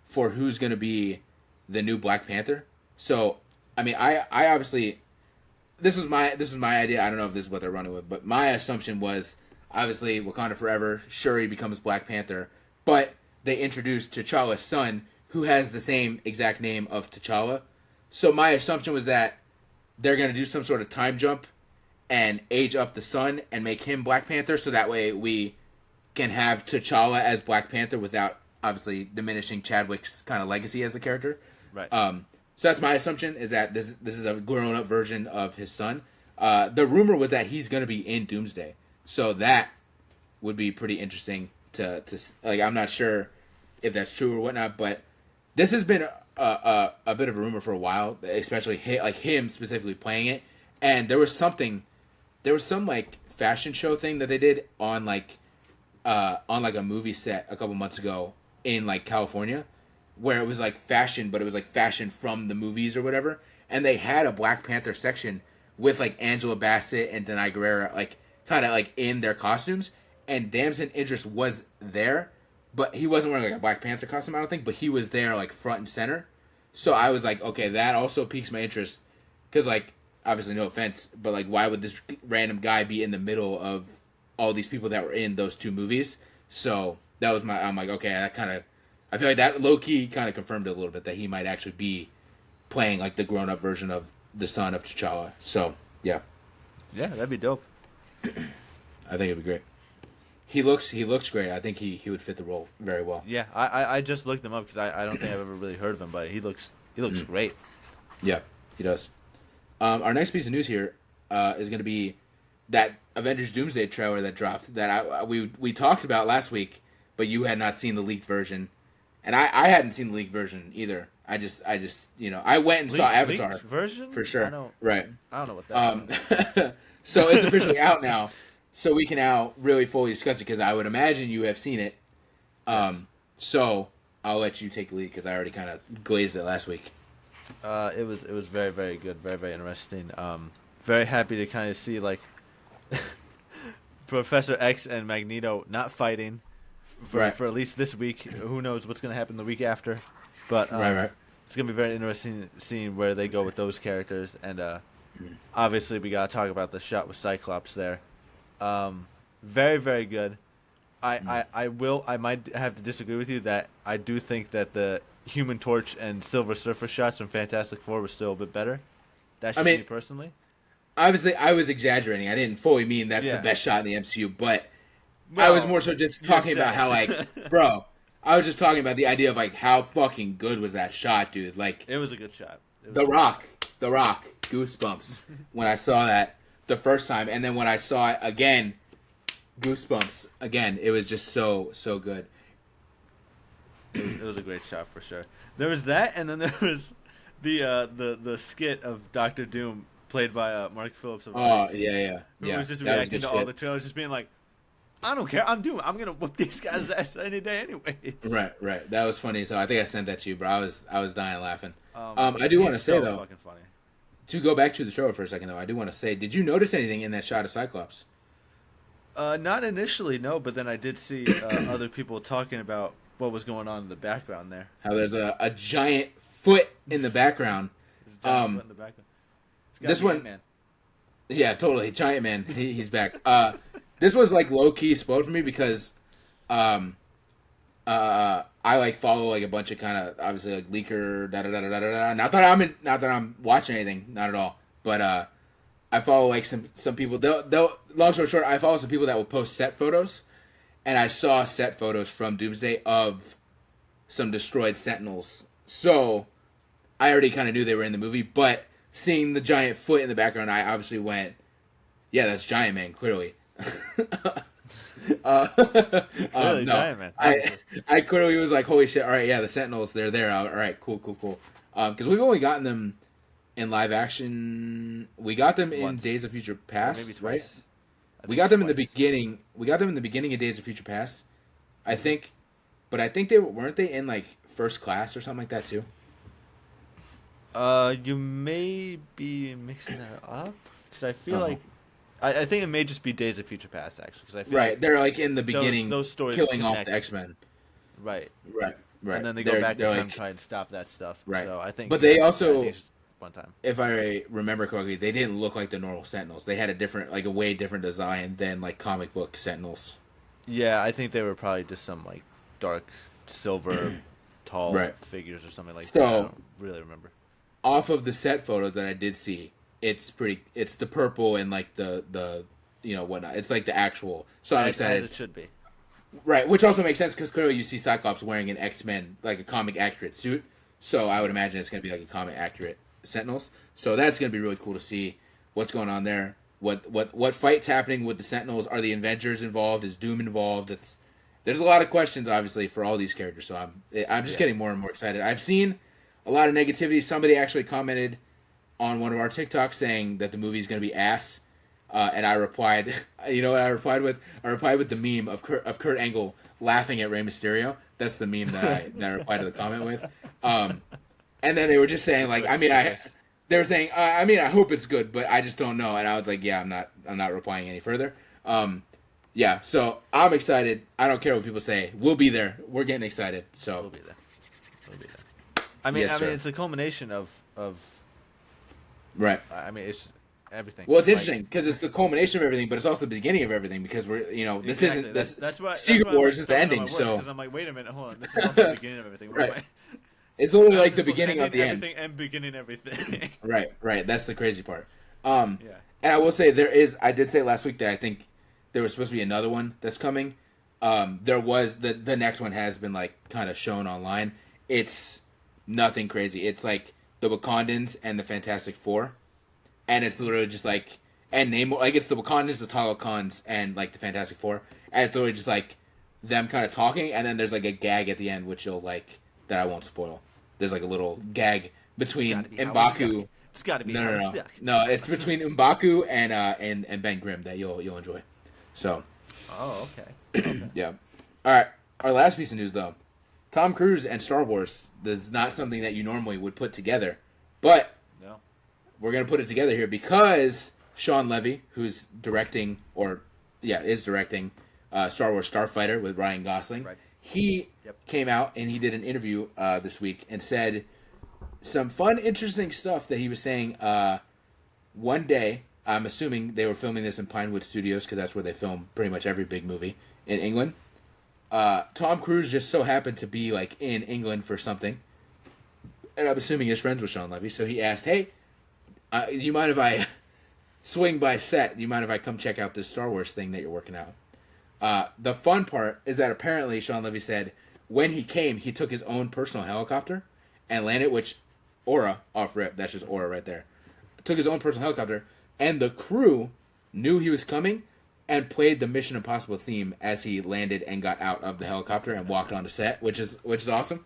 for who's gonna be the new Black Panther. So I mean, I obviously. This was my idea. I don't know if this is what they're running with, but my assumption was obviously Wakanda Forever. Shuri becomes Black Panther, but they introduced T'Challa's son, who has the same exact name of T'Challa. So my assumption was that they're gonna do some sort of time jump and age up the son and make him Black Panther, so that way we can have T'Challa as Black Panther without obviously diminishing Chadwick's kind of legacy as the character. Right. So that's my assumption, is that this is a grown-up version of his son. The rumor was that he's going to be in Doomsday. So that would be pretty interesting to like, I'm not sure if that's true or whatnot, but this has been a bit of a rumor for a while, especially him specifically playing it. And there was some like fashion show thing that they did on like a movie set a couple months ago in like California, where it was like fashion, but it was like fashion from the movies or whatever. And they had a Black Panther section with like Angela Bassett and Denai Guerrera, like kind of like in their costumes. And Damson Idris was there, but he wasn't wearing like a Black Panther costume, I don't think, but he was there like front and center. So I was like, okay, that also piques my interest. Because like, obviously no offense, but like, why would this random guy be in the middle of all these people that were in those two movies? So that was I'm like, okay, that kind of, I feel like that low-key kind of confirmed it a little bit, that he might actually be playing like the grown-up version of the son of T'Challa. So, yeah. Yeah, that'd be dope. I think it'd be great. He looks great. I think he would fit the role very well. Yeah, I just looked him up because I don't think I've ever really heard of him, but he looks great. Yeah, he does. Our next piece of news here is going to be that Avengers Doomsday trailer that dropped that we talked about last week, but you had not seen the leaked version, and I hadn't seen the leaked version either. I just I went and saw Avatar version for sure. I don't know what that is. So it's officially out now, so we can now really fully discuss it because I would imagine you have seen it. Yes. So I'll let you take the lead because I already kind of glazed it last week. It was very, very good, very, very interesting. Very happy to kind of see like Professor X and Magneto not fighting for at least this week. Who knows what's gonna happen the week after? But right. It's gonna be very interesting seeing where they go with those characters. And obviously we gotta talk about the shot with Cyclops there. Very, very good. I might have to disagree with you that I do think that the Human Torch and Silver Surfer shots from Fantastic Four were still a bit better. That's just me personally. Obviously, I was exaggerating. I didn't fully mean that's the best shot in the MCU, but I was more so just talking about how, like, bro, I was just talking about the idea of, like, how fucking good was that shot, dude. Like, it was a good shot. The Rock, goosebumps when I saw that the first time, and then when I saw it again, goosebumps again. It was just so good. It was a great shot for sure. There was that, and then there was the skit of Doctor Doom played by Mark Phillips of DC, yeah. Who was just reacting to all the trailers, just being like, I don't care, I'm gonna whoop these guys' ass any day anyways. Right. That was funny. So I think I sent that to you, bro. I was dying laughing. I do want to say though, fucking funny. To go back to the trailer for a second though, I do want to say, did you notice anything in that shot of Cyclops? Not initially, no, but then I did see other people talking about what was going on in the background there. How there's a giant foot in the background. Foot in the background. This one, man. Yeah, totally, Giant Man. He's back. This was like low key spoiled for me because, I like follow like a bunch of kind of obviously like leaker da. Not that I'm watching anything, not at all. But I follow like some people. They'll long story short, I follow some people that will post set photos, and I saw set photos from Doomsday of some destroyed Sentinels. So I already kind of knew they were in the movie, but seeing the giant foot in the background, I obviously went, "Yeah, that's Giant Man, clearly." Really, no, Giant Man. I clearly was like, "Holy shit! All right, yeah, the Sentinels, they're there. All right, cool." Because we've only gotten them in live action. We got them in Once. Days of Future Past, Maybe right? twice. We got them in the beginning. We got them in the beginning of Days of Future Past, I think. But I think weren't they in like First Class or something like that too. You may be mixing that up because I feel like I think it may just be Days of Future Past actually because I feel like they're like in the beginning those stories killing connect. off the X-Men. Right. And then they go back in time and try and stop that stuff. Right. So I think. But they also, one time, if I remember correctly, they didn't look like the normal Sentinels. They had a way different design than like comic book Sentinels. Yeah, I think they were probably just some like dark silver, tall figures or something like that. I don't really remember. Off of the set photos that I did see, it's the purple and like the whatnot. It's like the actual. So I'm excited. As it should be. Right, which also makes sense because clearly you see Cyclops wearing an X-Men, like a comic accurate suit. So I would imagine it's going to be like a comic accurate Sentinels. So that's going to be really cool to see what's going on there. What fight's happening with the Sentinels? Are the Avengers involved? Is Doom involved? There's a lot of questions obviously for all these characters. So I'm just getting more and more excited. I've seen a lot of negativity. Somebody actually commented on one of our TikToks saying that the movie is going to be ass. And I replied, you know what I replied with? I replied with the meme of Kurt Angle laughing at Rey Mysterio. That's the meme that I replied to the comment with. And then they were just saying like, they were saying, I hope it's good, but I just don't know. And I was like, yeah, I'm not replying any further. Yeah, so I'm excited. I don't care what people say. We'll be there. We're getting excited. So We'll be there. I mean, it's a culmination of. Right. I mean, it's everything. Well, it's interesting because it's the culmination of everything, but it's also the beginning of everything because we're, this isn't this. Secret Wars is the ending, so. Because I'm like, wait a minute, hold on. This is also the beginning of everything. Right. It's literally like the beginning of the end. And beginning everything. Right. That's the crazy part. And I will say I did say last week that I think there was supposed to be another one that's coming. There was the next one has been like kind of shown online. It's nothing crazy. It's like the Wakandans and the Fantastic Four. And it's literally just like, and name like it's the Wakandans, the Talokans, and like the Fantastic Four, and it's literally just like them kind of talking, and then there's like a gag at the end, which you'll like that I won't spoil. There's like a little gag between M'Baku. It's got to be No. It's between M'Baku and Ben Grimm that you'll enjoy. So. Oh, okay. Yeah. All right. Our last piece of news, though, Tom Cruise and Star Wars is not something that you normally would put together, but we're gonna put it together here because Sean Levy, who's directing is directing Star Wars Starfighter with Ryan Gosling. Right. He came out and he did an interview this week and said some fun, interesting stuff that he was saying. One day, I'm assuming they were filming this in Pinewood Studios because that's where they film pretty much every big movie in England. Tom Cruise just so happened to be like in England for something, and I'm assuming he's friends with Sean Levy. So he asked, "Hey, you mind if I swing by set? You mind if I come check out this Star Wars thing that you're working out?" The fun part is that apparently Sean Levy said when he came, he took his own personal helicopter and landed, which aura off rip. That's just aura right there. Took his own personal helicopter, and the crew knew he was coming and played the Mission Impossible theme as he landed and got out of the helicopter and walked onto set, which is awesome.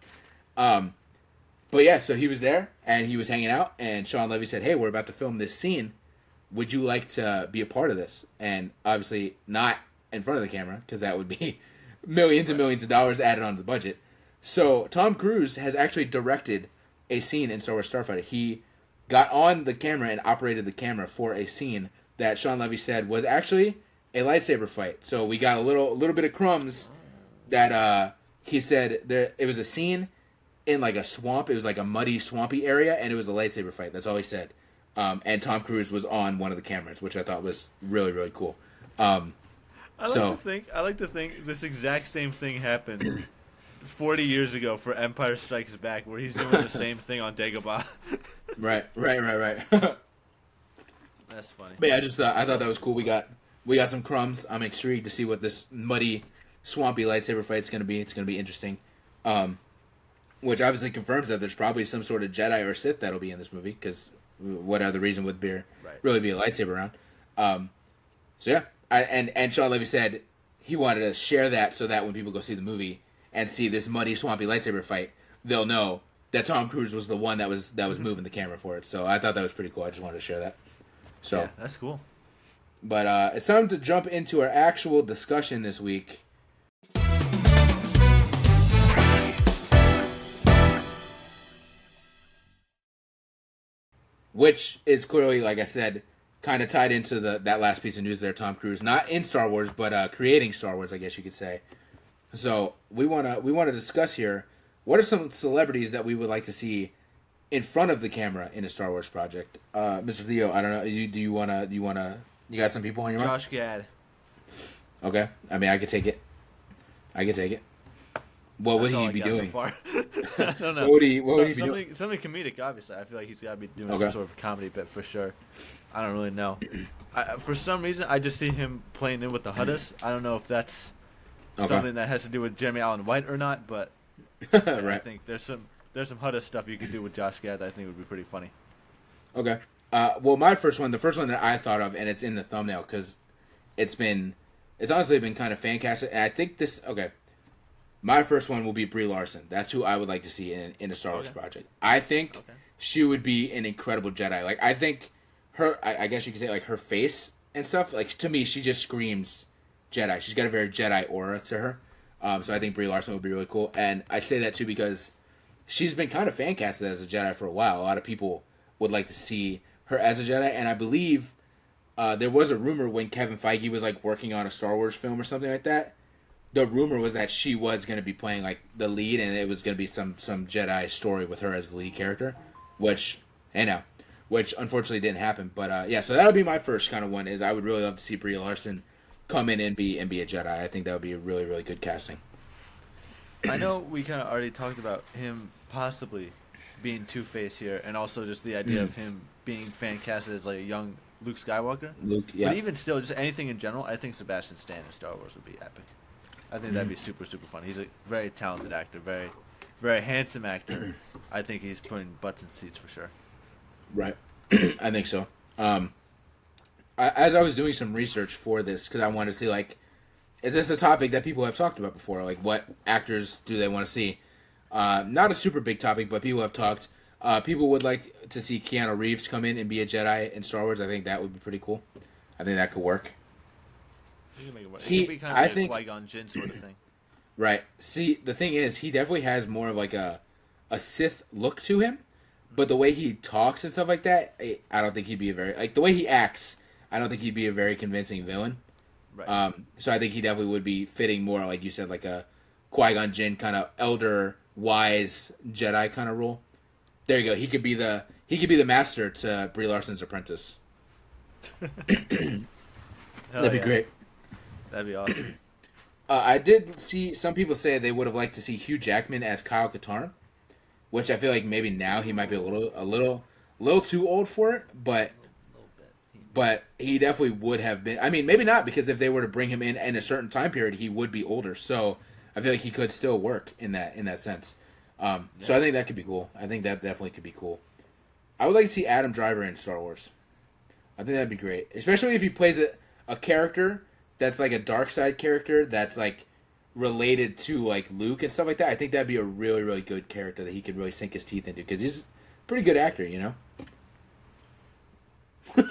But yeah, so he was there and he was hanging out, and Sean Levy said, "Hey, we're about to film this scene. Would you like to be a part of this?" And obviously not in front of the camera because that would be millions and millions of dollars added onto the budget. So Tom Cruise has actually directed a scene in Star Wars Starfighter. He got on the camera and operated the camera for a scene that Sean Levy said was actually a lightsaber fight. So we got a little bit of crumbs that he said there. It was a scene in like a swamp. It was like a muddy, swampy area, and it was a lightsaber fight. That's all he said. And Tom Cruise was on one of the cameras, which I thought was really, really cool. I like to think this exact same thing happened 40 years ago for Empire Strikes Back, where he's doing the same thing on Dagobah. Right. That's funny. But yeah, I thought that was cool. We got some crumbs. I'm intrigued to see what this muddy, swampy lightsaber fight's gonna be. It's gonna be interesting. Which obviously confirms that there's probably some sort of Jedi or Sith that'll be in this movie, because what other reason would really be a lightsaber around? So yeah, and Sean Levy said he wanted to share that so that when people go see the movie and see this muddy, swampy lightsaber fight, they'll know that Tom Cruise was the one that was moving the camera for it. So I thought that was pretty cool. I just wanted to share that. So yeah, that's cool. But it's time to jump into our actual discussion this week. Which is clearly, like I said, kind of tied into that last piece of news there, Tom Cruise. Not in Star Wars, but creating Star Wars, I guess you could say. So we wanna discuss here, what are some celebrities that we would like to see in front of the camera in a Star Wars project? Mr. Theo, I don't know, you got some people on your mind? Josh Gad. Okay. I mean, I could take it. What would he be doing? So I don't know. What would he be doing? Something comedic, obviously. I feel like he's got to be doing some sort of comedy bit for sure. I don't really know. For some reason, I just see him playing in with the Huttas. I don't know if that's something that has to do with Jeremy Allen White or not, but right. I think there's some Huttas stuff you could do with Josh Gad that I think would be pretty funny. Okay. Well, the first one that I thought of, and it's in the thumbnail because it's honestly been kind of fan casted, and I think my first one will be Brie Larson. That's who I would like to see in a Star Wars project. I think she would be an incredible Jedi. Like, I think her, I guess you could say, like, her face and stuff, like, to me, she just screams Jedi. She's got a very Jedi aura to her. So I think Brie Larson would be really cool. And I say that, too, because she's been kind of fan casted as a Jedi for a while. A lot of people would like to see her as a Jedi. And I believe there was a rumor when Kevin Feige was, like, working on a Star Wars film or something like that. The rumor was that she was going to be playing, like, the lead, and it was going to be some Jedi story with her as the lead character, which unfortunately didn't happen. But, yeah, so that would be my first kind of one, is I would really love to see Brie Larson come in and be a Jedi. I think that would be a really, really good casting. I know we kind of already talked about him possibly being Two-Face here, and also just the idea of him being fan casted as, like, a young Luke Skywalker. Yeah. But even still, just anything in general, I think Sebastian Stan in Star Wars would be epic. I think that'd be super, super fun. He's a very talented actor, very, very handsome actor. I think he's putting butts in seats for sure. Right. I think so. as I was doing some research for this, because I wanted to see, like, is this a topic that people have talked about before? Like, what actors do they want to see? Not a super big topic, but people have talked. People would like to see Keanu Reeves come in and be a Jedi in Star Wars. I think that would be pretty cool. I think that could work. You can make it work. It could be kind of like a Qui-Gon Jinn sort of thing. Right. See, the thing is, he definitely has more of like a Sith look to him, but the way he talks and stuff like that, I don't think he'd be a very, like, the way he acts, I don't think he'd be a very convincing villain. Right. So I think he definitely would be fitting more, like you said, like a Qui-Gon Jinn kind of elder, wise Jedi kind of role. There you go. He could be the master to Brie Larson's apprentice. That'd be great. That'd be awesome. I did see some people say they would have liked to see Hugh Jackman as Kyle Katarn, which I feel like maybe now he might be a little too old for it, but he definitely would have been. I mean, maybe not, because if they were to bring him in a certain time period, he would be older. So I feel like he could still work in that sense. So I think that could be cool. I think that definitely could be cool. I would like to see Adam Driver in Star Wars. I think that'd be great, especially if he plays a character that's like a dark side character that's like related to like Luke and stuff like that. I think that'd be a really, really good character that he could really sink his teeth into, because he's a pretty good actor, you know? Yeah.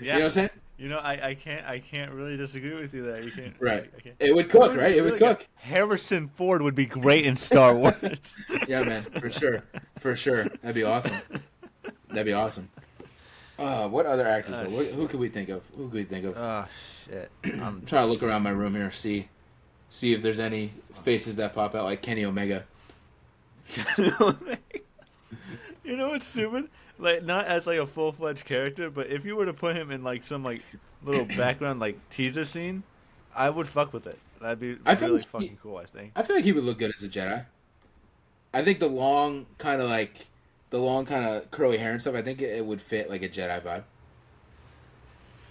You know what I'm saying? You know, I can't really disagree with you there. You can't. Right. I can't. It would cook, right? It would cook. Harrison Ford would be great in Star Wars. Yeah, man, for sure. For sure. That'd be awesome. That'd be awesome. What other actors? Who could we think of? Oh, shit. I'm trying to look around my room here, see if there's any faces that pop out, like Kenny Omega. You know what's stupid? Like, not as like a full-fledged character, but if you were to put him in like some like little background like teaser scene, I would fuck with it. That'd be really fucking cool, I think. I feel like he would look good as a Jedi. I think the long kind of curly hair and stuff, I think it would fit like a Jedi vibe.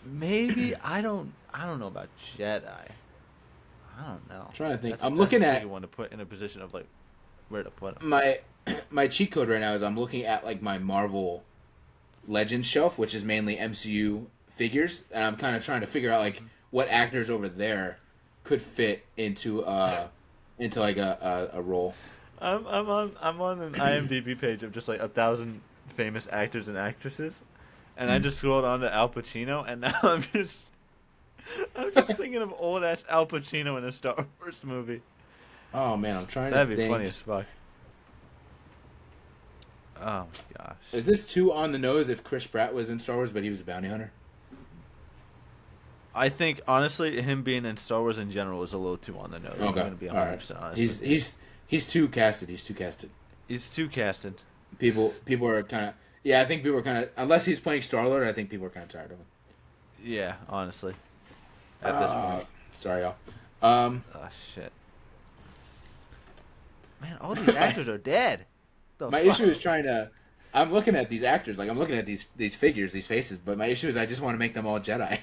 Maybe I don't know about Jedi. I don't know. I'm trying to think. That's I'm looking at one to put in a position of like where to put him. My cheat code right now is I'm looking at like my Marvel Legends shelf, which is mainly MCU figures, and I'm kind of trying to figure out like what actors over there could fit into like a role. I'm on an IMDb page of just like 1,000 famous actors and actresses, and I just scrolled on to Al Pacino, and now I'm just thinking of old ass Al Pacino in a Star Wars movie. Oh man, I'm trying to That'd be think. funny as fuck. Oh my gosh. Is this too on the nose if Chris Pratt was in Star Wars but he was a bounty hunter? I think honestly, him being in Star Wars in general is a little too on the nose. Okay. I'm gonna be 100% honest. He's too casted. He's too casted. People are kind of I think people are kind of, unless he's playing Star-Lord, I think people are kind of tired of him. Yeah, honestly. At this point. Sorry, y'all. Oh shit. Man, all these actors are dead. My issue is I'm looking at these actors, like I'm looking at these figures, these faces, but my issue is I just want to make them all Jedi.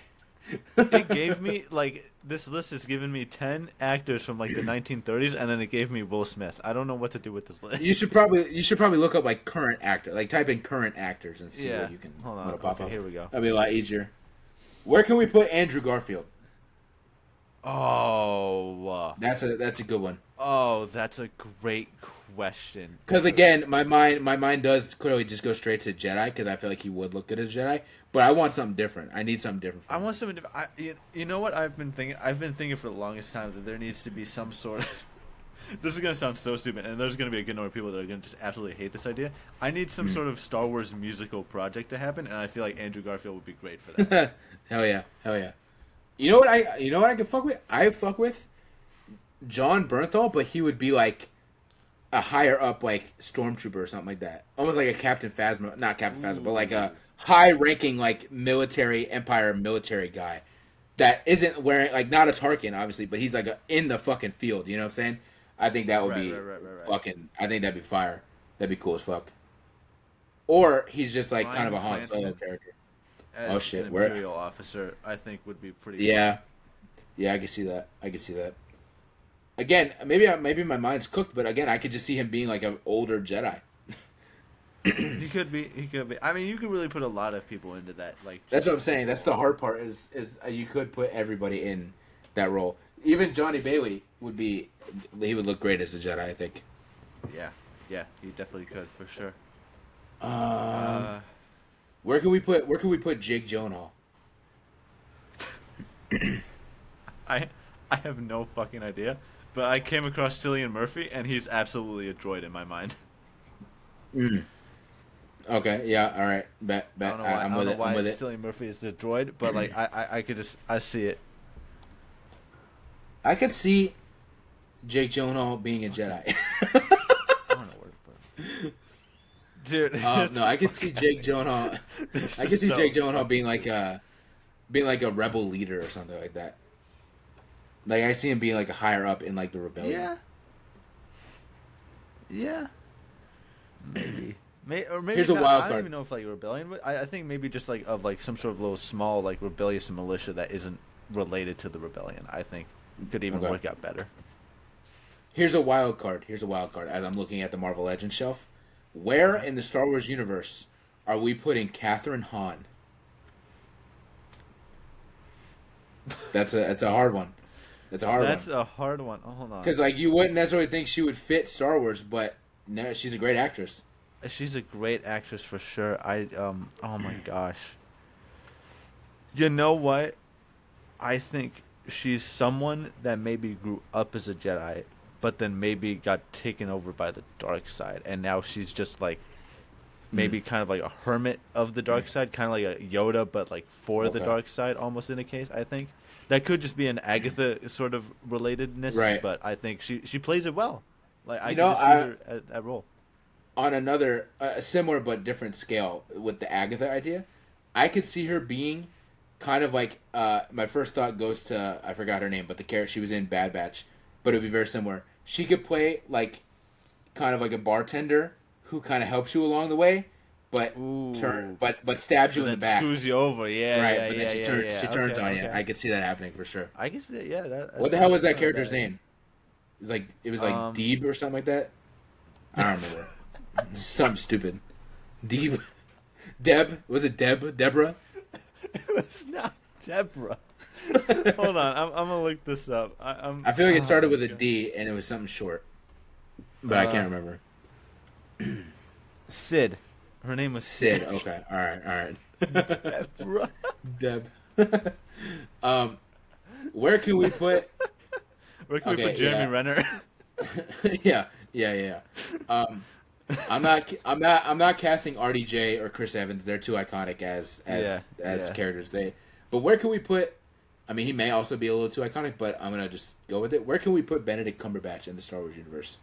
It gave me like this list has given me 10 actors from like the 1930s, and then it gave me Will Smith. I don't know what to do with this list. You should probably look up like current actor, like type in current actors and see what you can Hold on. what'll pop up. Here we go. That'd be a lot easier. Where can we put Andrew Garfield? Oh, that's a good one. Oh, that's a great question. Because again, my mind does clearly just go straight to Jedi, because I feel like he would look good as Jedi. But I want something different. I need something different. I want something different. You know what I've been thinking? I've been thinking for the longest time that there needs to be some sort of. This is gonna sound so stupid, and there's gonna be a good number of people that are gonna just absolutely hate this idea. I need some sort of Star Wars musical project to happen, and I feel like Andrew Garfield would be great for that. Hell yeah. You know what I could fuck with? I fuck with John Bernthal, but he would be like a higher up like stormtrooper or something like that. Almost like a Captain Phasma, not Captain Phasma, but like a high ranking like Empire military guy that isn't wearing, like, not a Tarkin obviously, but he's like in the fucking field, you know what I'm saying? I think that would be fucking, I think that'd be fire. That'd be cool as fuck. Or he's just like kind of a Han Solo character. Oh shit, an Imperial officer, I think would be pretty. Yeah, fun. Yeah, I can see that. Again, maybe my mind's cooked, but again, I could just see him being like an older Jedi. He could be. He could be. I mean, you could really put a lot of people into that. Like That's what I'm saying. That's the hard part. Is you could put everybody in that role. Even Johnny Bailey would be. He would look great as a Jedi, I think. Yeah, yeah, he definitely could for sure. Where can we put Jake Gyllenhaal? I have no fucking idea, but I came across Cillian Murphy, and he's absolutely a droid in my mind. Okay, yeah, all right, bet. I don't know why I'm with it. Cillian Murphy is a droid, but like I could just see it. I could see Jake Gyllenhaal being a Jedi. I don't know where to put it. Dude, No, I could see Jake Gyllenhaal. I could see Jake Gyllenhaal being like a rebel leader or something like that. Like I see him being like a higher up in like the rebellion. Yeah. Maybe. Or maybe Here's a not, wild I don't card. even know if like rebellion, but I think maybe just like of like some sort of little small like rebellious militia that isn't related to the rebellion. I think could even work out better. Here's a wild card. As I'm looking at the Marvel Legends shelf, where in the Star Wars universe are we putting Catherine Hahn? That's a hard one. That's a hard one. Oh, hold on. Because like you wouldn't necessarily think she would fit Star Wars, but no, she's a great actress. She's a great actress for sure. Oh my gosh. You know what? I think she's someone that maybe grew up as a Jedi, but then maybe got taken over by the dark side, and now she's just like maybe kind of like a hermit of the dark side, kind of like a Yoda, but like for the dark side, almost in a case. I think that could just be an Agatha sort of relatedness, right? But I think she plays it well. Like I can see her at that role. On another similar but different scale with the Agatha idea, I could see her being kind of like my first thought goes to, I forgot her name, but the character she was in Bad Batch, but it'd be very similar. She could play like kind of like a bartender who kind of helps you along the way, but but stabs you in the back, screws you over, yeah, right? Yeah, but then she turns on you. Okay. I could see that happening for sure. I can see that, yeah. What the hell was that character's name? It was like Deeb or something like that. I don't remember. Something stupid. Deeb. Deb? Was it Deb? Deborah? It was not Deborah. Hold on, I'm gonna look this up. I feel like it started with a D and it was something short, but I can't remember. Sid. Her name was Sid. Okay. All right. Deborah. Deb. Where can we put? Where can we put Jeremy Renner? Yeah. I'm not casting RDJ or Chris Evans. They're too iconic as characters. But where can we put? I mean, he may also be a little too iconic, but I'm gonna just go with it. Where can we put Benedict Cumberbatch in the Star Wars universe?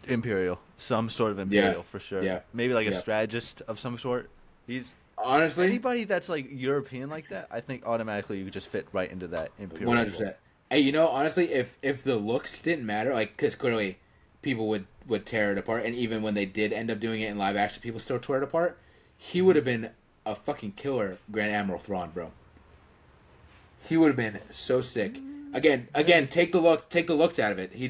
Imperial, some sort of Imperial for sure. Yeah, maybe like a strategist of some sort. He's honestly anybody that's like European like that. I think automatically you could just fit right into that Imperial. 100%. Hey, honestly, if the looks didn't matter, like because clearly people would tear it apart, and even when they did end up doing it in live action, people still tore it apart. He would have been a fucking killer Grand Admiral Thrawn, bro. He would have been so sick. Again, take the looks out of it. He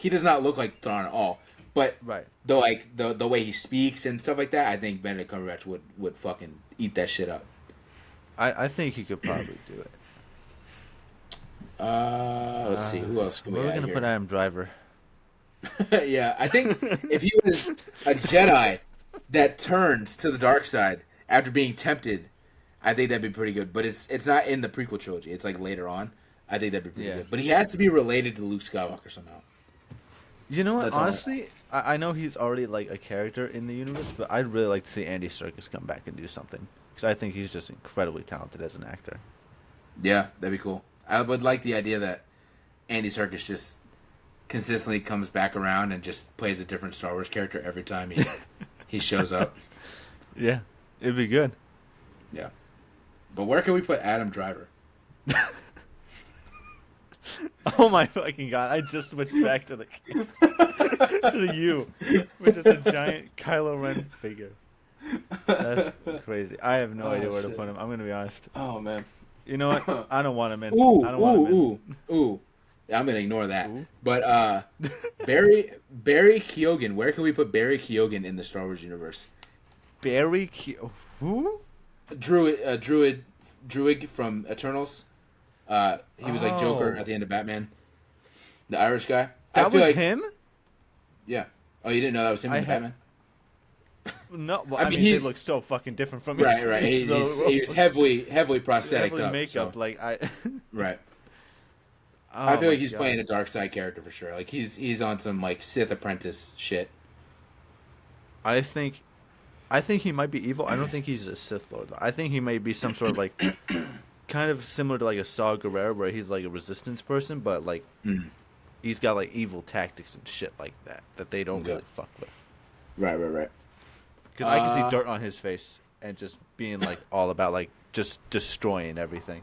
does not look like Thrawn at all. But the way he speaks and stuff like that, I think Benedict Cumberbatch would fucking eat that shit up. I think he could probably do it. Let's see, who else can we add here? We're gonna put Adam Driver. Yeah, I think if he was a Jedi that turns to the dark side after being tempted, I think that'd be pretty good. But it's not in the prequel trilogy. It's like later on. I think that'd be pretty good. But he has to be related to Luke Skywalker somehow. You know what? That's honestly, I know he's already like a character in the universe, but I'd really like to see Andy Serkis come back and do something because I think he's just incredibly talented as an actor. Yeah, that'd be cool. I would like the idea that Andy Serkis just consistently comes back around and just plays a different Star Wars character every time he shows up. Yeah, it'd be good. Yeah. But where can we put Adam Driver? Oh my fucking god, I just switched back to the U, which is a giant Kylo Ren figure. That's crazy. I have no idea where to put him. I'm going to be honest. Oh, man. You know what? I don't want him in. Ooh. I'm gonna ignore that. Ooh. But Barry Keoghan. Where can we put Barry Keoghan in the Star Wars universe? Who? Druid from Eternals. He was like Joker at the end of Batman. The Irish guy. That was him? Yeah. Oh, you didn't know that was him in Batman? No, well, I mean they look so fucking different from me. Right. He's heavily prosthetic heavily up. makeup, So. like I. Right. Oh, I feel like he's God. playing a dark side character for sure. Like he's on some like Sith apprentice shit. I think he might be evil. I don't think he's a Sith Lord. I think he might be some sort of like, kind of similar to like a Saw Gerrera, where he's like a resistance person, but like, he's got like evil tactics and shit like that they don't really fuck with. Right. Because I can see dirt on his face and just being like all about like just destroying everything.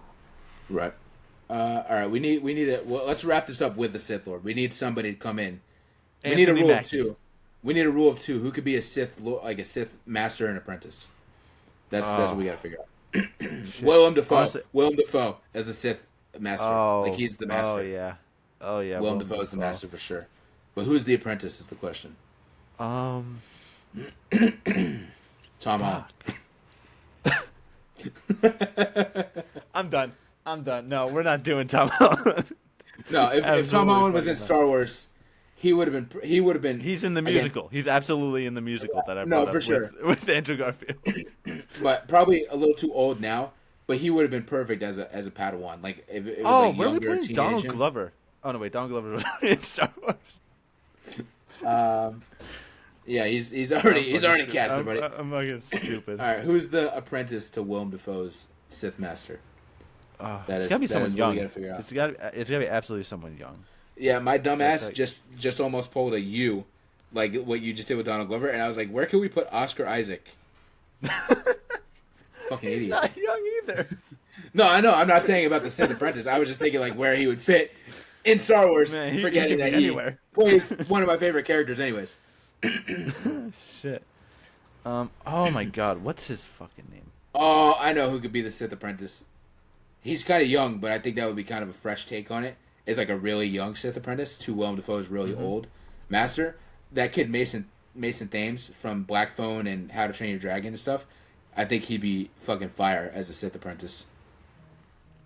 Right. All right. We need it. Well, let's wrap this up with the Sith Lord. We need somebody to come in. We need a rule of two. We need a rule of two. Who could be a Sith, like a Sith master and apprentice? That's what we got to figure out. Willem Dafoe. Honestly, Willem Dafoe as the Sith master. Like he's the master. Oh yeah. Willem Dafoe is the master for sure. But who's the apprentice is the question. Tom Holland. I'm done. No, we're not doing Tom Holland. No, if Tom Holland was in Star Wars, he would have been. He's in the musical. Again, he's absolutely in the musical that I brought up sure. with Andrew Garfield. But probably a little too old now. But he would have been perfect as a Padawan. Like if it was like where are we younger putting Donald Glover? Oh no, wait, Donald Glover was in Star Wars. Yeah, he's already casted, buddy. I'm fucking stupid. All right, who's the apprentice to Willem Dafoe's Sith master? It's gotta be someone young. Figure out. It's gotta be absolutely someone young. Yeah, my dumbass just almost pulled a U, like what you just did with Donald Glover, and I was like, where can we put Oscar Isaac? Fucking idiot. He's not young either. No, I know. I'm not saying about the Sith apprentice. I was just thinking like where he would fit in Star Wars, forgetting that he plays one of my favorite characters, anyways. Shit. Oh my God, what's his fucking name? Oh, I know who could be the Sith apprentice. He's kind of young, but I think that would be kind of a fresh take on it. It's like a really young Sith apprentice to Willem Dafoe's really old master. That kid Mason Thames from Black Phone and How to Train Your Dragon and stuff. I think he'd be fucking fire as a Sith apprentice.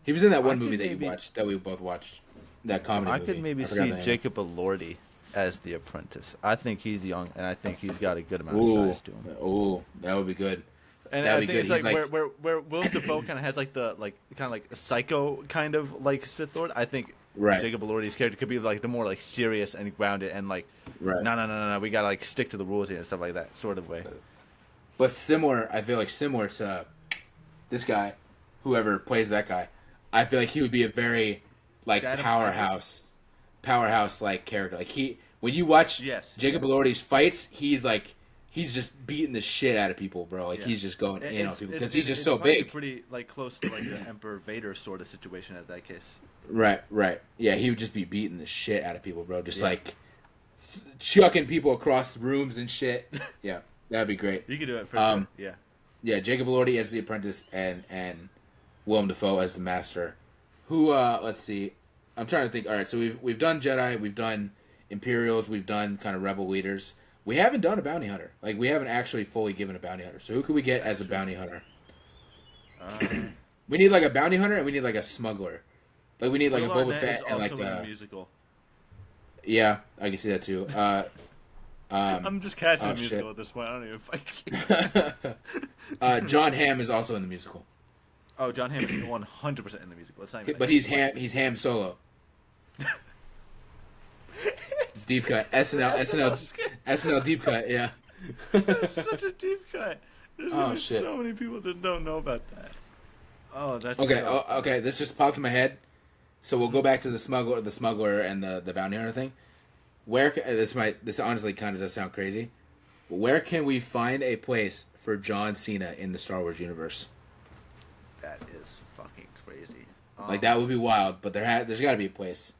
He was in that one movie that we both watched. That comedy movie. I could maybe see Jacob Elordi as the apprentice. I think he's young, and I think he's got a good amount of size to him. Ooh, that would be good. And I think it's like where Willem Dafoe kind of has like the kind of like psycho kind of like Sith Lord. I think Jacob Elordi's character could be like the more like serious and grounded and like no, we gotta like stick to the rules here and stuff like that sort of way. But I feel like similar to this guy, whoever plays that guy, I feel like he would be a very like powerhouse like character. Like when you watch Jacob Elordi's fights, he's just beating the shit out of people, bro. Like he's just going in on people because he's just so big. Pretty like close to like the Emperor Vader sort of situation at that case. Right. Yeah, he would just be beating the shit out of people, bro. Just like chucking people across rooms and shit. Yeah, that'd be great. You could do it for sure. Yeah. Yeah, Jacob Elordi as the apprentice and Willem Dafoe as the master. Who? Let's see. I'm trying to think. All right, so we've done Jedi, we've done Imperials, we've done kind of rebel leaders. We haven't done a bounty hunter. Like, we haven't actually fully given a bounty hunter. So who could we get as a bounty hunter? We need, like, a bounty hunter, and we need, like, a smuggler. Like, we need, like, a Boba Fett and, like, a musical. Yeah, I can see that, too. I'm just casting a musical at this point. I don't even fucking John Hamm is also in the musical. Oh, John Hamm is 100% in the musical. It's not even but he's Ham Solo. Deep cut. SNL deep cut, yeah. That's such a deep cut. There's so many people that don't know about that. Oh, that's okay. Okay. This just popped in my head. So we'll go back to the smuggler, and the bounty hunter thing. This honestly kind of does sound crazy. Where can we find a place for John Cena in the Star Wars universe? That is fucking crazy. Like that would be wild, but there's got to be a place.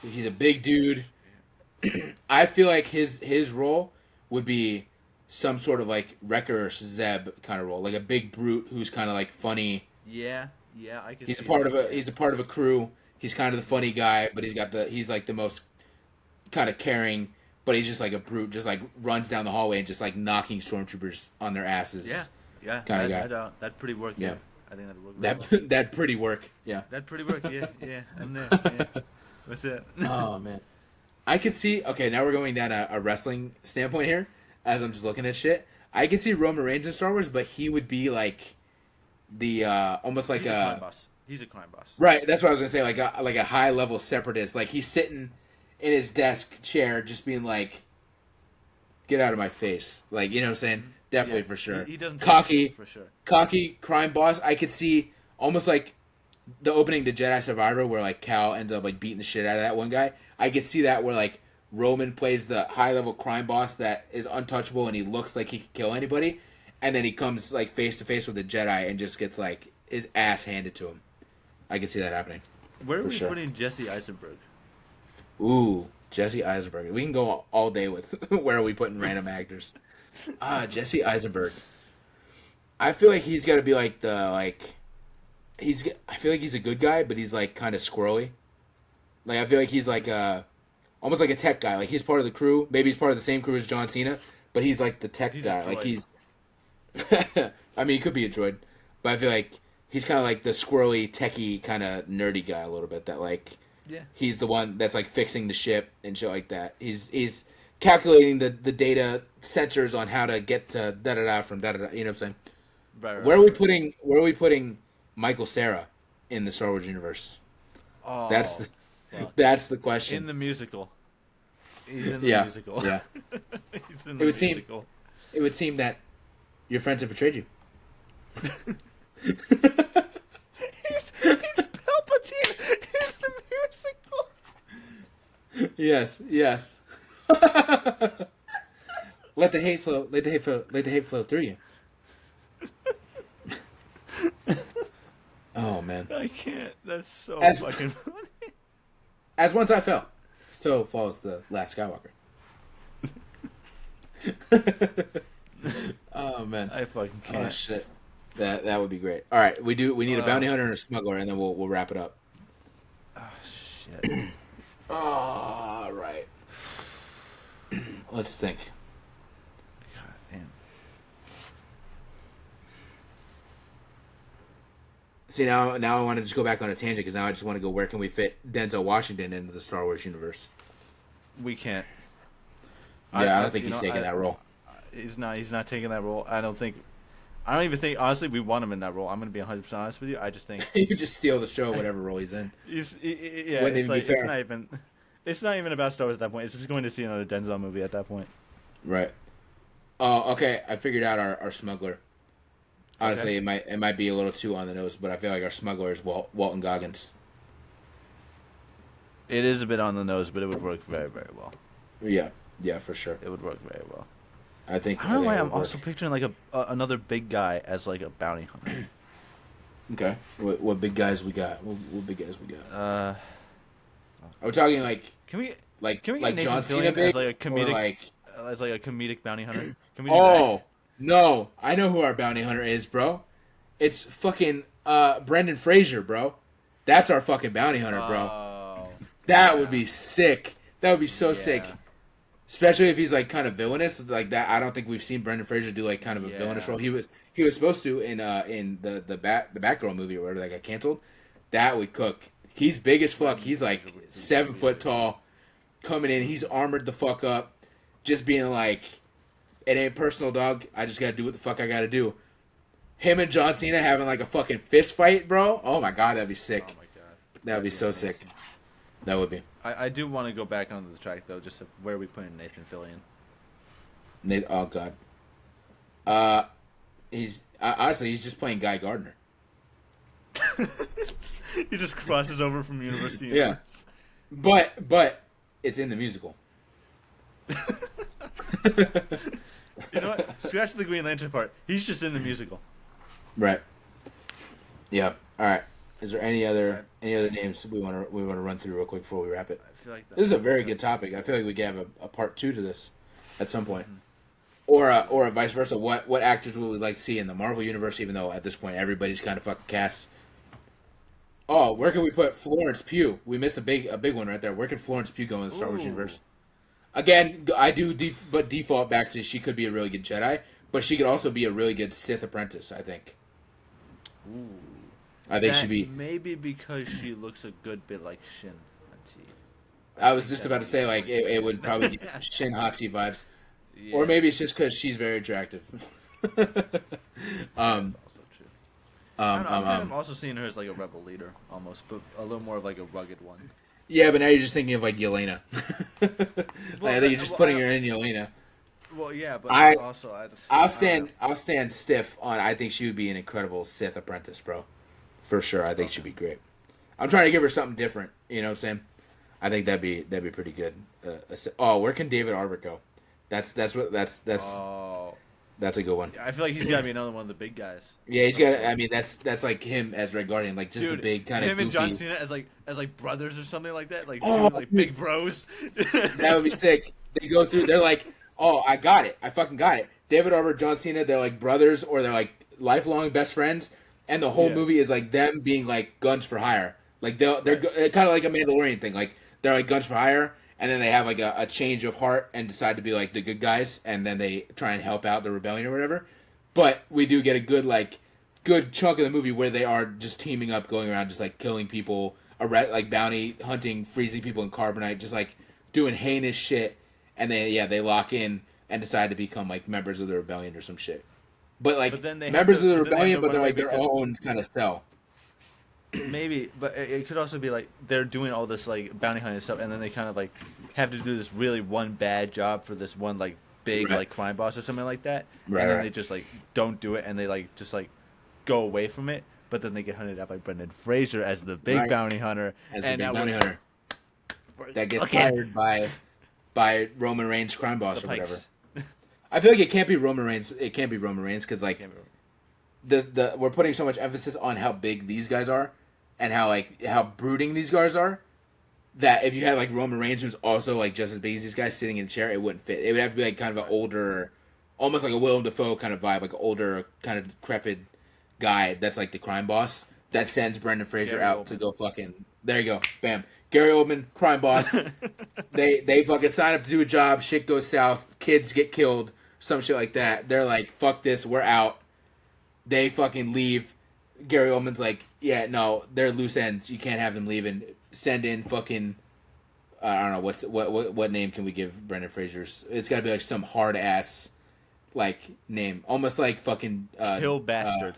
He's a big dude. I feel like his role would be some sort of like Wrecker or Zeb kind of role, like a big brute who's kind of like funny. Yeah, I can. He's a part of a crew. He's kind of the funny guy, but he's like the most kind of caring, but he's just like a brute, just like runs down the hallway and just like knocking stormtroopers on their asses. Yeah, kind of guy. That'd pretty work. Yeah. I think that'd work. Well. That pretty work. Yeah. That'd pretty work. Yeah. I'm there. Yeah. What's that? Oh man, I could see. Okay, now we're going down a wrestling standpoint here. As I'm just looking at shit, I could see Roman Reigns in Star Wars, but he would be like the almost like He's a crime boss. He's a crime boss. Right. That's what I was gonna say. Like a high level separatist. Like he's sitting in his desk chair, just being like, "Get out of my face!" Like you know what I'm saying. Definitely for sure. He doesn't cocky for sure. Cocky crime boss. I could see almost like the opening to Jedi Survivor, where like Cal ends up like beating the shit out of that one guy. I could see that where like Roman plays the high level crime boss that is untouchable and he looks like he could kill anybody, and then he comes like face to face with the Jedi and just gets like his ass handed to him. I could see that happening. Where are we putting Jesse Eisenberg? Ooh, Jesse Eisenberg. We can go all day with where are we putting random actors. Jesse Eisenberg. I feel like he's got to be like I feel like he's a good guy, but he's like kind of squirrely. Like I feel like he's like almost like a tech guy. Like he's part of the crew. Maybe he's part of the same crew as John Cena, but he's like the tech guy. Like he's. I mean, he could be a droid, but I feel like he's kind of like the squirrely, techie, kind of nerdy guy a little bit. That like, he's the one that's like fixing the ship and shit like that. He's calculating the data sensors on how to get to da da da from da da da. You know what I'm saying? Right. Where are we putting Michael Cera in the Star Wars universe? Oh, that's the question. In the musical. He's in the musical. Yeah. He's in the musical. It would seem that your friends have betrayed you. he's Palpatine in the musical. Yes. Let the hate flow. Let the hate flow through you. Oh man, I can't. That's so As- fucking funny. As once I fell, so falls the last Skywalker. Oh man, I fucking can't. oh shit, that would be great. All right, we need a bounty hunter and a smuggler, and then we'll wrap it up. Oh shit. All right, let's think. God damn. See, now I want to just go back on a tangent because now I just want to go, where can we fit Denzel Washington into the Star Wars universe? We can't. Yeah, I don't think he's taking that role. He's not taking that role. I don't even think, honestly, we want him in that role. I'm going to be 100% honest with you. I just think... You just steal the show, whatever role he's in. Yeah, Wouldn't even be fair. It's not even about Star Wars at that point. It's just going to see another Denzel movie at that point. Right. Oh, okay. I figured out our smuggler. Honestly, Okay. it might be a little too on the nose, but I feel like our smuggler is Walton Goggins. It is a bit on the nose, but it would work very, very well. Yeah, for sure. It would work very well. I think. I don't know why it I'm would also work. picturing like another big guy as like a bounty hunter. Okay. What big guys we got? What big guys we got? Are Are we talking like we like get like Nathan John Fillion Cena big, as like a comedic or like? as like a comedic bounty hunter? Can we do Oh no! I know who our bounty hunter is, bro. It's fucking Brendan Fraser, bro. That's our fucking bounty hunter, that? bro. Oh, That would be sick. That would be so yeah. sick. Especially if he's like kind of villainous like that. I don't think we've seen Brendan Fraser do like kind of a villainous role. He was supposed to in the Batgirl movie or whatever that got canceled. That would cook. He's big as fuck. He's like 7 foot tall, coming in. He's armored the fuck up, just being like, "It ain't personal, dog. I just gotta do what the fuck I gotta do." Him and John Cena having like a fucking fist fight, bro. Oh my god, that'd be sick. Oh my god, That'd be so amazing. sick. That would be. I do want to go back onto the track though, just where are we putting Nathan Fillion? Oh god. He's honestly he's just playing Guy Gardner. He just crosses over from university. to Yeah. universe. But it's in the musical. You know what? Scratch the Green Lantern part. He's just in the musical. Right. Yeah. All right. Is there any other names we want to run through real quick before we wrap it? I feel like This is a very good topic. I feel like we could have a part 2 to this at some point, or a vice versa. What actors would we like to see in the Marvel universe? Even though at this point everybody's kind of fucking cast. Oh, where can we put Florence Pugh? We missed a big one right there. Where can Florence Pugh go in the Star Wars Ooh. universe? Again, I do but default back to she could be a really good Jedi, but she could also be a really good Sith apprentice, I think. Ooh. I think she'd be. Maybe because she looks a good bit like Shin Hati. I was just about to say, like, it would probably give Shin Hati vibes. Yeah. Or maybe it's just because she's very attractive. That's also true. I'm also seeing her as like a rebel leader, almost, but a little more of like a rugged one. Yeah, but now you're just thinking of like Yelena. I think you're just putting her in Yelena. Well, yeah, but I'll stand stiff on. I think she would be an incredible Sith apprentice, bro. For sure, I think she'd be great. I'm trying to give her something different. You know what I'm saying? I think that'd be pretty good. Where can David Arbor go? That's a good one. I feel like he's got to be another one of the big guys. Yeah, he's got. I mean, that's like him as Red Guardian, like just Dude, the big kind of. Him goofy. and John Cena as like brothers or something like that, like like big bros. That would be sick. They go through. They're like, oh, I got it. I fucking got it. David Arbor, John Cena. They're like brothers, or they're like lifelong best friends, and the whole movie is like them being like guns for hire. Like they're kind of like a Mandalorian thing. Like they're like guns for hire. And then they have like a change of heart and decide to be like the good guys, and then they try and help out the rebellion or whatever. But we do get a good chunk of the movie where they are just teaming up, going around just like killing people, like bounty hunting, freezing people in carbonite, just like doing heinous shit. And they lock in and decide to become like members of the rebellion or some shit. But like members of the rebellion, but they're like their own kind of cell. Maybe, but it could also be like they're doing all this like bounty hunting stuff, and then they kind of like have to do this really one bad job for this one like big like crime boss or something like that, and then they just like don't do it, and they like just like go away from it. But then they get hunted out by Brendan Fraser as the big bounty hunter, that gets fired by Roman Reigns' crime boss or whatever. I feel like it can't be Roman Reigns. It can't be Roman Reigns because like we're putting so much emphasis on how big these guys are. And how brooding these guys are, that if you had like Roman Reigns, who's also like just as big as these guys, sitting in a chair, it wouldn't fit. It would have to be like kind of an older, almost like a Willem Dafoe kind of vibe, like an older kind of decrepit guy that's like the crime boss that sends Brendan Fraser out to go fucking. There you go, bam. Gary Oldman, crime boss. they fucking sign up to do a job. Shit goes south. Kids get killed. Some shit like that. They're like, fuck this. We're out. They fucking leave. Gary Oldman's like, yeah, no, they're loose ends. You can't have them leaving. Send in fucking, I don't know, what name can we give Brendan Fraser's? It's got to be like some hard ass, like name, almost like fucking. Kill bastard.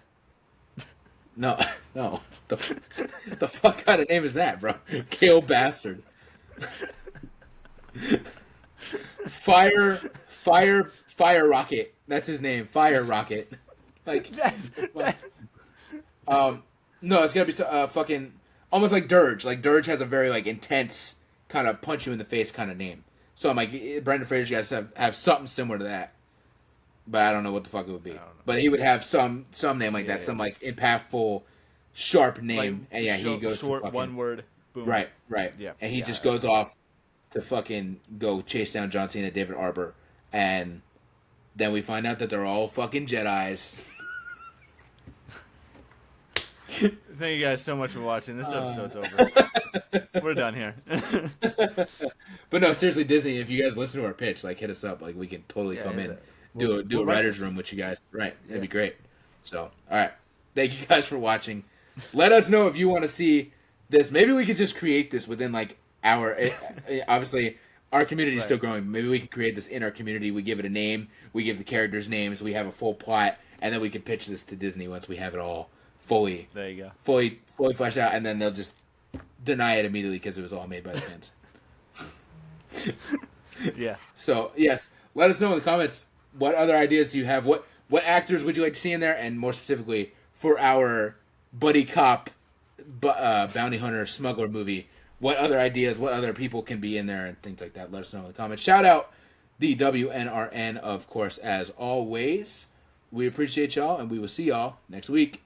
No. The fuck kind of name is that, bro? Kill bastard. Fire rocket. That's his name. Fire rocket. Like. No, it's gotta be fucking almost like Dirge. Like Dirge has a very like intense kind of punch you in the face kind of name. So I'm like, Brendan Fraser guys have something similar to that, but I don't know what the fuck it would be. But he would have some name like that, some like impactful, sharp name, like, and he goes short to fucking, one word. Boom. Right, yeah, and he just goes off to fucking go chase down John Cena, David Arbor, and then we find out that they're all fucking Jedis. Thank you guys so much for watching. This episode's over. We're done here. But no, seriously, Disney, if you guys listen to our pitch, like hit us up. Like we can totally come in, do a writer's room with you guys. Right, that'd be great. So, all right, thank you guys for watching. Let us know if you want to see this. Maybe we could just create this within like our. Obviously, our community is still growing. Maybe we can create this in our community. We give it a name. We give the characters names. We have a full plot, and then we can pitch this to Disney once we have it all fully fleshed out, and then they'll just deny it immediately because it was all made by the fans. Yeah. So yes, let us know in the comments what other ideas you have. What actors would you like to see in there, and more specifically for our buddy cop, bounty hunter smuggler movie. What other ideas? What other people can be in there and things like that? Let us know in the comments. Shout out the WNRN, of course, as always. We appreciate y'all, and we will see y'all next week.